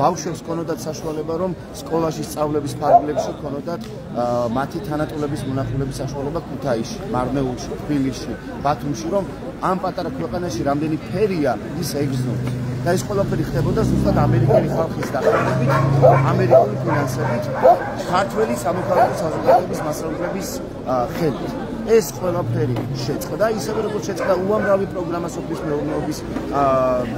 Speaker 6: ბავშვებს ქონოდათ საშუალება, რომ სკოლაში სწავლების ფარგლებში ქონოდათ მათი თანატოლების მონახულების საშუალება ქუთაისში, მარნეულში, თბილისში, ბათუმში, რომ ამ პატარა ქვეყანაში რამდენი ფერია ის ეგრძნობს. და ეს ყველაფერი ხდებოდა ზუსტად ამერიკელი ხალხის დახმარებით, ამერიკული ფინანსებით, ქართველი სამოქალაქო საზოგადოების მასწავლებლების ხელით. ეს ყველაფერი შეწყდა, ისევე როგორც შეწყდა უამრავი პროგრამა სოფლის მეურნეობის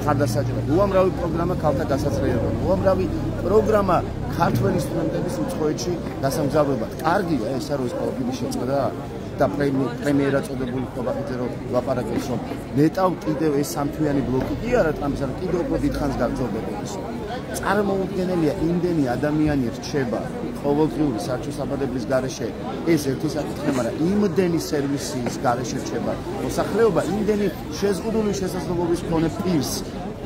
Speaker 6: ხარდასაჭერად, უამრავი პროგრამა ქალთა გასაცრეებად, უამრავი პროგრამა ქართველი სტუდენტების უცხოეთში დასამგზავრებლად. კარგია ესა, რომ ეს ყველაფერი შეწყდა. და პრემიერა წოდებული ხობახიძე რომ ლაპარაკობს რომ ნეტავ კიდევ ეს სამთვიანი ბლოკი კი არა ტრამპის არა კიდევ უფრო დიდხანს გაგრძელდება ის წარმოუდგენელია იმდენი ადამიანი რჩება ყოველდღიური საჩუქრების გარეშე ეს ერთი საკითხი მაგრამ იმდენი სერვისის გარეშე რჩება მოსახლეობა იმდენი შეზღუდული შესაძლებლობის მქონე პირს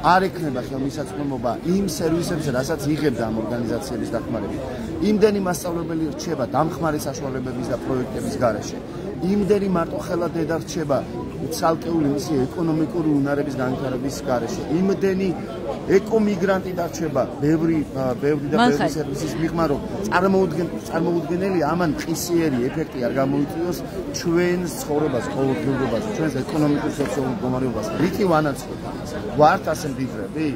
Speaker 6: არ ექნება ხელმისაწვდომობა იმ სერვისებზე, რასაც იღებდა ამ ორგანიზაციების დახმარებით. იმდენი მასწავლებელი რჩება დამხმარე საშუალებების და პროექტების გარეშე. იმდენი მარტოხელა დედა რჩება ცალკეული მისი ეკონომიკური უნარების განვითარების გარეშე. იმდენი ეკომიგრანტი დარჩება ბევრი და ბევრი სერვისის მიღმა, რომ წარმოუდგენელი ამან ყისიერი ეფექტი არ გამოიწვიოს ჩვენს ცხოვრებას, ყოველდღიურობას, ჩვენს ეკონომიკურ სოციალურ მდგომარეობას. რითი ვანაცვლებ? ვართ ასე მდიდრები?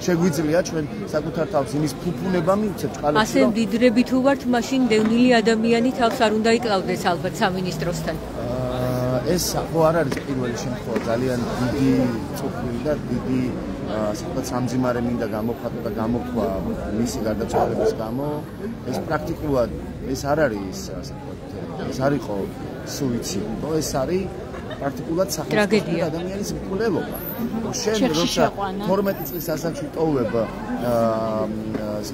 Speaker 6: შეგვიძლია ჩვენ საკუთარ თავს იმის ფუფუნება მივცეთ წყალებში.
Speaker 1: ასე მდიდრები თუ ვართ, მაშინ დევნილი ადამიანი თავს არ უნდა იკლავდეს ალბათ სამინისტროსთან.
Speaker 6: ეს ხო არ არის პირველი შემთხვევა, ძალიან დიდი წუხილი და დიდი სადღაც სამძიმარე მინდა გამოხატო და გამოთქვა მისი გარდაცვალების გამო. ეს პრაქტიკულად ეს არ არის ასე ვთქვათ, ეს არ იყო სუიციდი, ეს არის პრაქტიკულად სახელმწიფო ადამიანის მკვლელობა. შენ როცა 12 წლის ასაკში ტოვებ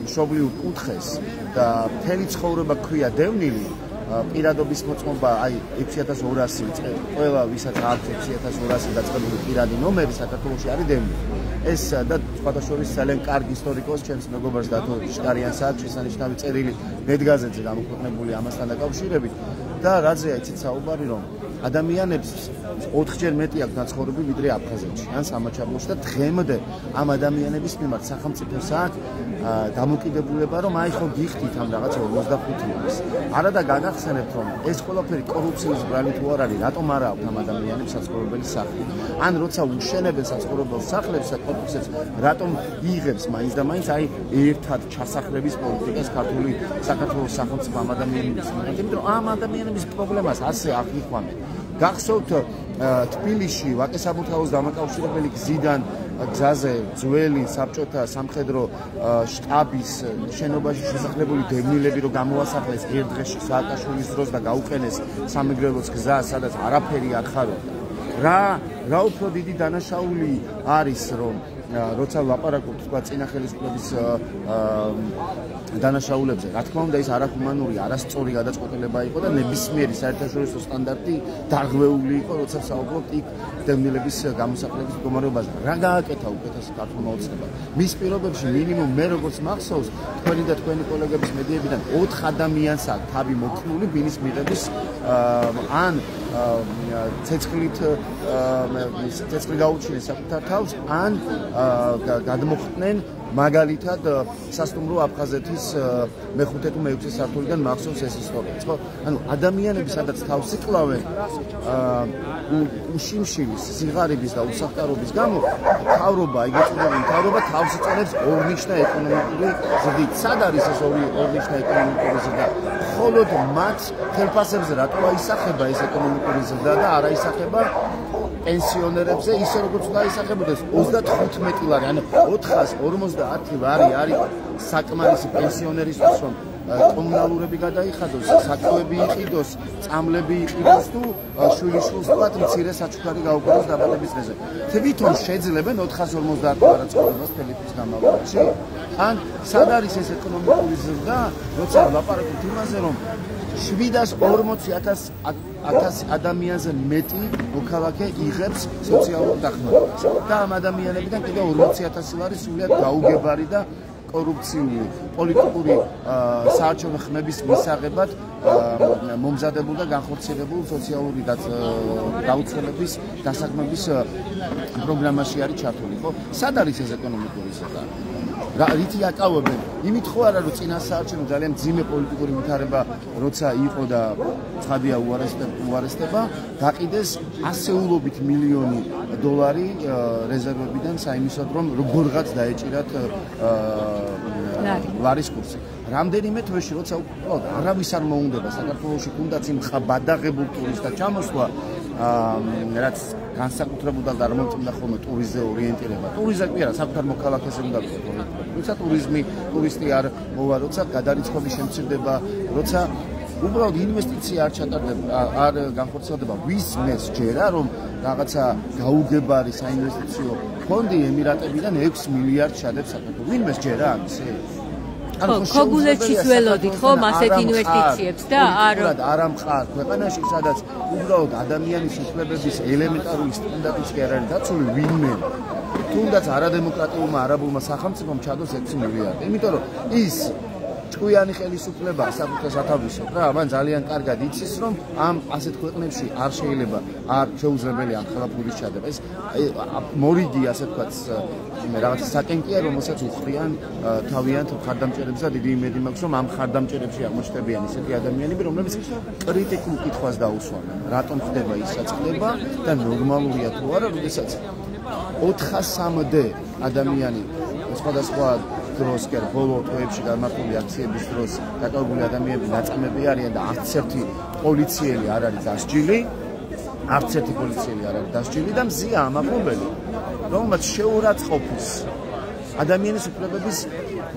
Speaker 6: მშობლიურ კუთხეს და მთელი ცხოვრება ქვია დევნილი პირადობის მოწმობა, აი 6200 ყველა ვისაც აქვს 6200 დაწყებული პირადი ნომერი საქართველოში არის დევნილი. ეს და სხვადასხვა ძალიან კარგი ისტორიკოს ჩემს მეგობარს დათო შტარიანს აქვს შესანიშნავი წერილი მედგაზეთზე გამოქვეყნებული ამასთან დაკავშირებით და რაზეა იცით საუბარი რომ ადამიანებს 4-ჯერ მეტი აქვს განცხოვრები ვიდრე აფხაზეთში ან სამაჩაბლოში და დღემდე ამ ადამიანების მიმართ სახელმწიფოს აქვს დამოკიდებულება რომ აი ხო გიხდით ამ რაღაც 45 წელს. არა და გაგახსენებთ რომ ეს ყველაფერი კორუფციის ბრალი თუ არ არის, რატომ არა აქვს ამ ადამიანებს საცხოვრებელი სახლი? ან როცა უშენებენ საცხოვრებელ სახლებს და კომპლექსებს, რატომ იღებს მაინც და მაინც აი ერთად ჩასახლების პოლიტიკას ქართული საქართველოს სახელმწიფო ამ ადამიანების მიმართ? იმიტომ რომ ამ ადამიანების პრობლემას ასე აღიქვამენ. გახსოვთ თბილისში ვაკე-საბურთალოს დამაკავშირებელი გზიდან გზაზე ძველი საბჭოთა სამხედრო შტაბის შენობაში შესახლებული დევნილები რომ გამოასახლეს ერთ დღეში სააკაშვილის დროს და გაუყენეს სამეგრელოს გზა, სადაც არაფერი არ ხარობდა. რა უფრო დიდი დანაშაული არის რომ როცა ლაპარაკობთ თქვა წინა ხელისუფლების დანაშაულებზე, რა თქმა უნდა ის არაჰუმანური, არასწორი გადაწყვეტილება იყო და ნებისმიერი საერთაშორისო სტანდარტი დარღვეული იყო, როცა საუბრობთ იქ დევნილების გამოსახლების მდგომარეობაზე. რა გააკეთა უკეთესი ქართულმა ოცნებამ? მის პირობებში მინიმუმ მე როგორც მახსოვს, თქვენი და თქვენი კოლეგების მედიებიდან 4 ადამიანს აქვს თავი მოქნული ბინის მიღების ან ცეცხლი გაუჩინეს საკუთარ თავს, ან გადმოხდნენ მაგალითად სასტუმრო აფხაზეთის მე-5 თუ მე-6 სართულიდან მახსოვს ეს ისტორიაც, ხო? ანუ ადამიანები სადაც თავს იკლავენ უშიმშილის, სიღარიბის და უსახკარობის გამო, მთავრობა, ეგ ეწოდება მთავრობა თავს იწონებს ორნიშნა ეკონომიკური ზრდით. სად არის ეს ორნიშნა ეკონომიკური ზრდა? მხოლოდ მათ ხელფასებზე რატო აისახება ეს ეკონომიკური ზრდა და არ აისახება პენსიონერებზე ისე როგორც უნდა ისახებოდეს 35 ლარი, ანუ 450 ლარი არის საკმარისი პენსიონერისთვის რომ კომუნალურები გადაიხადოს, საკვები იყიდოს, წამლები იყიდოს თუ შვილიშვილს თქვათ მცირე საჩუქარი გაუყუროს დაბადების დღეზე. თვითონ შეძლებენ 450 ლარი ცხოვრებას თელიფის გამავლობაში? ან სად არის ეს ეკონომიკური ზრდა, როცა ლაპარაკობთ იმაზე რომ 740,000 ადამიანზე მეტი მოქალაქე იღებს სოციალურ დახმარებას და ამ ადამიანებიდან კიდევ 40,000 ლარი სულიად გაუგებარი და კორუფციული პოლიტიკური საარჩევნო ხმების მისაღებად მომზადებულ და განხორციელებულ სოციალური გაუცვლელების დასაქმების პროგრამაში არის ჩართული, ხო? სად არის ეს ეკონომიკური ზრდა? რითი აკავებენ? იმით ხო არა რომ წინა საარჩევნო ძალიან მძიმე პოლიტიკური ვითარება როცა იყო და ცხადია უარესდება, გაყიდეს ასეულობით მილიონი დოლარი რეზერვებიდან საიმისოდ რომ როგორღაც დაეჭირათ ლარის კურსი. რამდენიმე თვეში როცა უბრალოდ არავის არ მოუნდება საქართველოში თუნდაც იმ ბადაღებულ ტურისტთა ჩამოსვლა, რაც განსაკუთრებულად და არ მომწონდა ხოლმე ტურიზმზე ორიენტირება. ტურიზმი კი არა, საკუთარ მოქალაქეზე უნდა გქონდეს. როცა ტურისტი არ მოვა, როცა გადარიცხვები შემცირდება, როცა უბრალოდ ინვესტიცია არ ჩატარდება, არ განხორციელდება ვისმეს ჯერა, რომ რაღაცა გაუგებარი საინვესტიციო ფონდი ემირატებიდან 6 მილიარდ ჩადებს საქართველოს. ვინმეს ჯერა ამისი?
Speaker 1: ქოგულეთშიც ველოდით ხომ ასეთ ინვესტიციებს და
Speaker 6: არ ამყარ ქვეყანაში, სადაც უბრალოდ ადამიანის უფლებების ელემენტარული სტანდარტიც კი არ არის დაცული ვინმე. თუნდაც არადემოკრატიულმა არაბულმა სახელმწიფომ ჩადოს 6 მილიარდი. იმიტომ რომ ის ჭკვიანი ხელისუფლება საკუთარ სათავისად რა, მან ძალიან კარგად იცის, რომ ამ ასეთ ქვეყნებში არ შეიძლება, არ შეუძლებელია ამ ხელაფურის ჩადება. ეს მორიგი, ასე ვთქვათ, რაღაცა საკენკია, რომელსაც უხრიან თავიანთ ხარდამჭერებს და დიდი იმედი მაქვს, რომ ამ ხარდამჭერებში აღმოჩნდებიან ისეთი ადამიანები, რომლებიც კრიტიკულ კითხვას დაუსვამენ. რატომ ხდება ის, რაც ხდება და ნორმალურია თუ არა, როდესაც 400-მდე ადამიანი სხვადასხვა დროს კი არა, ბოლო თვეებში გამართული აქციების დროს დაკავებული ადამიანები ნაწამები არიან და არც ერთი პოლიციელი არ არის დასჯილი, არც ერთი პოლიციელი არ არის დასჯილი და მზია ამაყობელი, რომელმაც შეურაცხყოფის ადამიანის უფლებების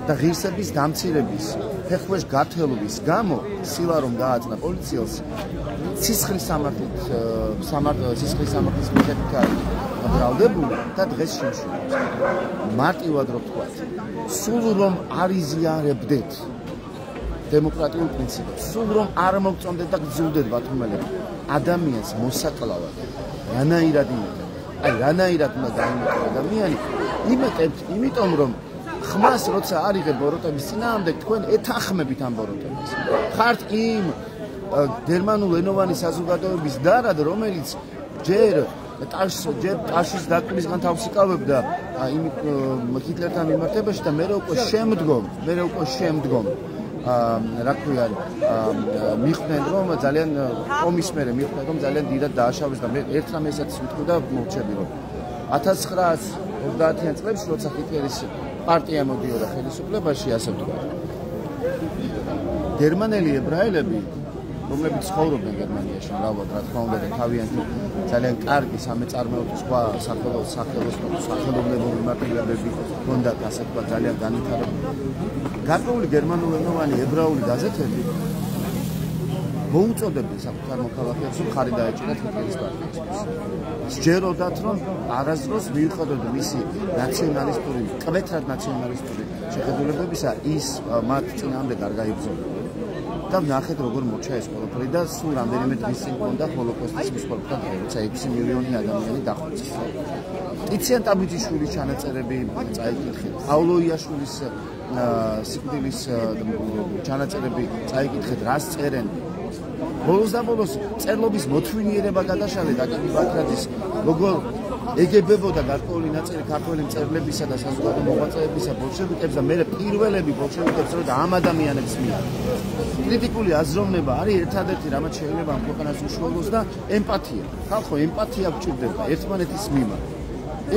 Speaker 6: და ღირსების დამცირების, ფეხქვეშ გართელობის გამო სილა რომ დააწნა პოლიციელს, სისხლის სამართლის მიხედვით არის ბრალდებული და დღეს შიმშილობს. მარტივად რო ვთქვათ, სულ რომ არ იზიარებდეთ დემოკრატიულ პრინციპებს, სულ რომ არ მოგწონდეთ და გძულდეთ ბათუმელები ადამიანს მოსაკლავად, რანაირად იმეტებთ, რანაირად უნდა დაიმეტო ადამიანი, იმეტებთ, იმიტომ რომ ხმას როცა არ იღებ ბოროტების წინააღმდეგ, თქვენ ეთანხმებით ამ ბოროტებას. ხართ იმ გერმანულენოვანი საზოგადოების დარად, რომელიც ჯერ ტაშის დაკვისგან თავს იკავებდა ჰიტლერთან მიმართებაში და მე უკვე შემდგომ რა ქვია მიხვდნენ რომ ძალიან ომის მერე მიხვდნენ რომ ძალიან დიდად დააშავეს და მე ერთ რამესაც ვიტყვი და მოვჩები რომ 1930-იან წლებში როცა ჰიტლერის პარტია მოდიოდა ხელისუფლებაში, ასე ვთქვა, გერმანელი ებრაელები, რომლებიც ცხოვრობდნენ გერმანიაში, მრავლად რა თქმა უნდა და თავიანთი ძალიან კარგი სამეწარმეო სხვა სახელოვნებო მიმართულებები ჰქონდათ, ასე ვთქვა, ძალიან განვითარებული. გარკვეული გერმანულენოვანი ებრაული გაზეთები მოუწოდებდნენ საკუთარ მოქალაქეებს, რომ ხარი დაეჭირათ ჰიტლერის პარტიისთვის. სჯეროდათ, რომ არასდროს მიუხედავად მისი ნაციონალისტური, კვეთრად ნაციონალისტური შეხედულებებისა, ის მათ წინააღმდეგ არ გაიბრძოლებოდა. და ნახეთ როგორ მოჩა ეს ყველაფერი და სულ რამდენიმე დღის წინ ჰქონდა ჰოლოკოსტის მსხვერპლთა დღე, როცა 6 მილიონი ადამიანი დახვეწეს. ტიციან ტაბიძიშვილის ჩანაწერები წაიკითხეთ, პაულო იაშვილის სიკვდილის ჩანაწერები წაიკითხეთ, რას წერენ. ბოლოს და ბოლოს წერლობის მოთვინიერება გადაშალეთ აკაკი ბაქრაძის, როგორ ეგებებოდა გარკვეული ნაწილი ქართველი მწერლებისა და საზოგადო მოღვაწეებისა ბოლშევიკებს და მერე პირველები ბოლშევიკებს რომ ამ ადამიანებს მიიღო. კრიტიკული აზროვნება არის ერთადერთი რამაც შეიძლება ამ ქვეყანას უშუალოს და ემპათია. ხალხო, ემპათია გვჭირდება ერთმანეთის მიმართ.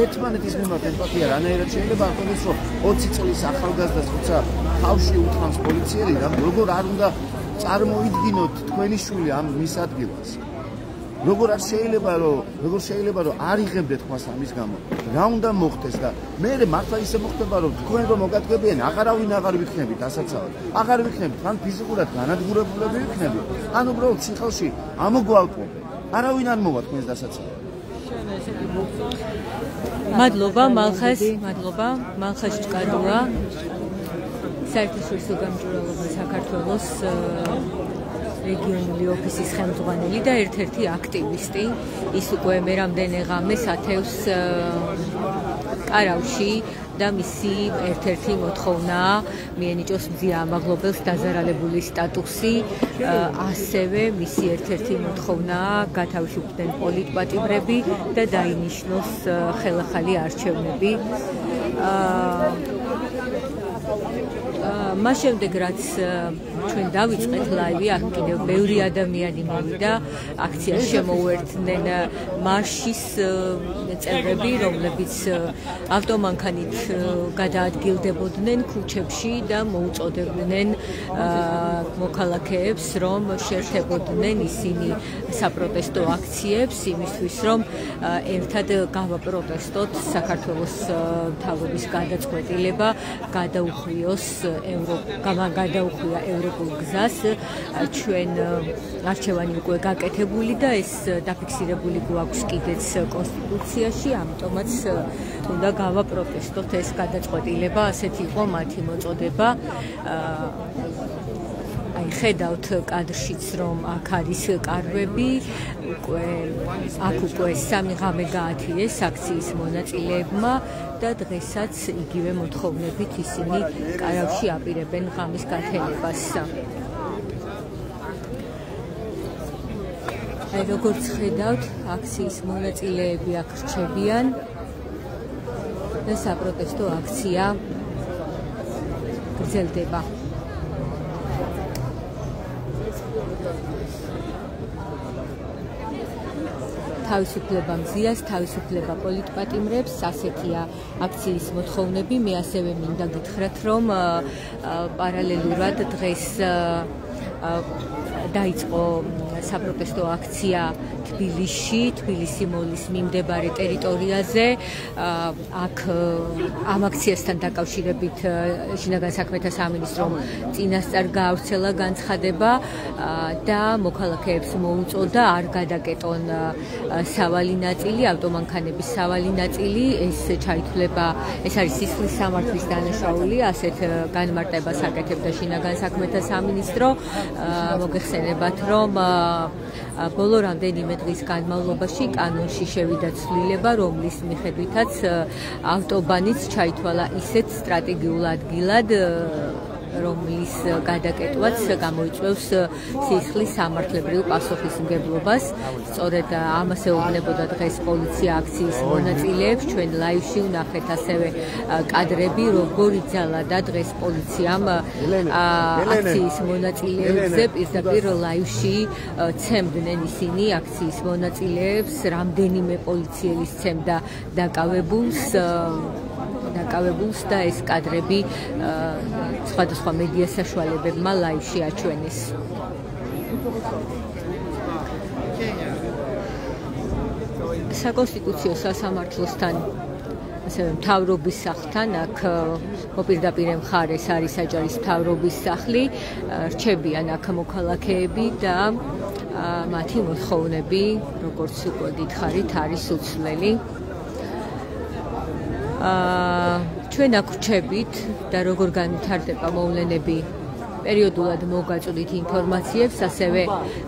Speaker 6: ერთმანეთის მიმართ ემპათია რანაირად შეიძლება ამქონდეს, რომ 20 წლის ახალგაზრდას როცა თავში უთხრამს პოლიციელი, როგორ არ უნდა წარმოიდგინოთ თქვენი შვილი ამ მის ადგილას. როგორ შეიძლება რომ არ იღებდეთ ხმას ამის გამო, რა უნდა მოხდეს და მე მართლა ისე მოხდება რომ თქვენ რომ მოგადგებიან აღარავინ აღარ ვიქნებით ასაცავად, აღარ ვიქნებით, თან ფიზიკურად განადგურებულები ვიქნებით, ან უბრალოდ სიხალში ამოგვალყო, არავინ არ მოვა თქვენს დასაცავად.
Speaker 1: მადლობა მალხაზ ჭკადუა, საერთაშორისო გამჭვირვალობა საქართველოს რეგიონული ოფისის ხელმძღვანელი და ერთ-ერთი აქტივისტი. ის უკვე მე რამდენი ღამეს ათევს კარავში და მისი ერთ-ერთი მოთხოვნაა მიენიჭოს მზია ამაღლობელს დაზარალებული სტატუსი. ასევე მისი ერთ-ერთი მოთხოვნაა გათავისუფლდნენ პოლიტპატიმრები და დაინიშნოს ხელახალი არჩევნები. მას შემდეგ რაც ჩვენ დავიწყეთ ლაივი, აქ კიდევ ბევრი ადამიანი მოვიდა, აქციას შემოუერთდნენ მარშის წევრები, რომლებიც ავტომანქანით გადაადგილდებოდნენ ქუჩებში და მოუწოდებდნენ მოქალაქეებს, რომ შეერთებოდნენ ისინი საპროტესტო აქციებს, იმისთვის, რომ ერთად გავაპროტესტოთ საქართველოს მთავრობის გადაწყვეტილება გადაუხვიოს გადაუხვია ევროპის მიღებულ გზას ჩვენ არჩევანი უკვე გაკეთებული და ეს დაფიქსირებული გვაქვს კიდეც კონსტიტუციაში, ამიტომაც უნდა გავაპროტესტოთ ეს გადაწყვეტილება, ასეთი იყო მათი მოწოდება. აი ხედავთ კადრშიც რომ აქ არის კარვები, აქ უკვე 3 ღამე გაათიეს აქციის მონაწილეებმა და დღესაც იგივე მოთხოვნებით ისინი კარავში აპირებენ ღამის გათენებას. აი როგორც ხედავთ, აქციის მონაწილეები აქ რჩებიან და საპროტესტო აქცია გრძელდება. თავისუფლება მზიას, თავისუფლება პოლიტპატიმრებს, ასეთია აქციის მოთხოვნები. მე ასევე მინდა გითხრათ, რომ პარალელურად დღეს დაიწყო საპროტესტო აქცია თბილისი მოლის მიმდებარე ტერიტორიაზე. აქ ამ აქციასთან დაკავშირებით შინაგან საქმეთა სამინისტრომ წინასწარ გაავრცელა განცხადება და მოქალაქეებს მოუწოდა არ გადაკეტონ სავალი ნაწილი, ავტომანქანების სავალი ნაწილი. ეს ჩაითვლება, ეს არის სისხლის სამართლის დანაშაული, ასეთ განმარტებას აკეთებდა შინაგან საქმეთა სამინისტრო. მოგეხსენებათ, რომ ბოლო რამდენიმე დღის განმავლობაში კანონში შევიდა ცვლილება, რომლის მიხედვითაც ავტობანიც ჩაითვალა ისეთ სტრატეგიულ ადგილად, რომლის გადაკეტვაც გამოიწვევს სისხლის სამართლებრივ პასუხისმგებლობას. სწორედ ამას ეუბნებოდა დღეს პოლიცია აქციის მონაწილეებს. ჩვენ ლაივში ვნახეთ ასევე კადრები, როგორ იძალა დღეს პოლიციამ აქციის მონაწილეებზე პირდაპირ ლაივში ცემდნენ ისინი აქციის მონაწილეებს. რამდენიმე პოლიციელი სცემდა დაკავებულს და ეს კადრები სხვადასხვა მედია საშუალებებმა ლაივში აჩვენეს. საკონსტიტუციო სასამართლოსთან, ასევე მთავრობის სახლთან, აქ მოპირდაპირე მხარეს არის საჯარის მთავრობის სახლი, რჩებიან აქ მოქალაქეები და მათი მოთხოვნები, როგორც უკვე გითხარით, არის უცვლელი. ჩვენ აქ ვჩებით და როგორ განვითარდება მოვლენები, პერიოდულად მოგაწვდით ინფორმაციებს, ასევე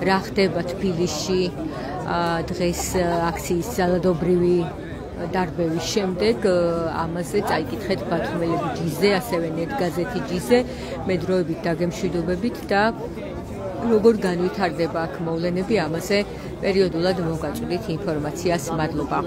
Speaker 1: რა ხდება თბილისში დღეს აქციის ძალადობრივი დარბევის შემდეგ. ამაზე წაიკითხეთ ბათუმელები ჯიზე, ასევე ნეტგაზეთი ჯიზე, მე დროებით დაგემშვიდობებით და როგორ განვითარდება აქ მოვლენები, ამაზე პერიოდულად მოგაწვდით ინფორმაციას. მადლობა.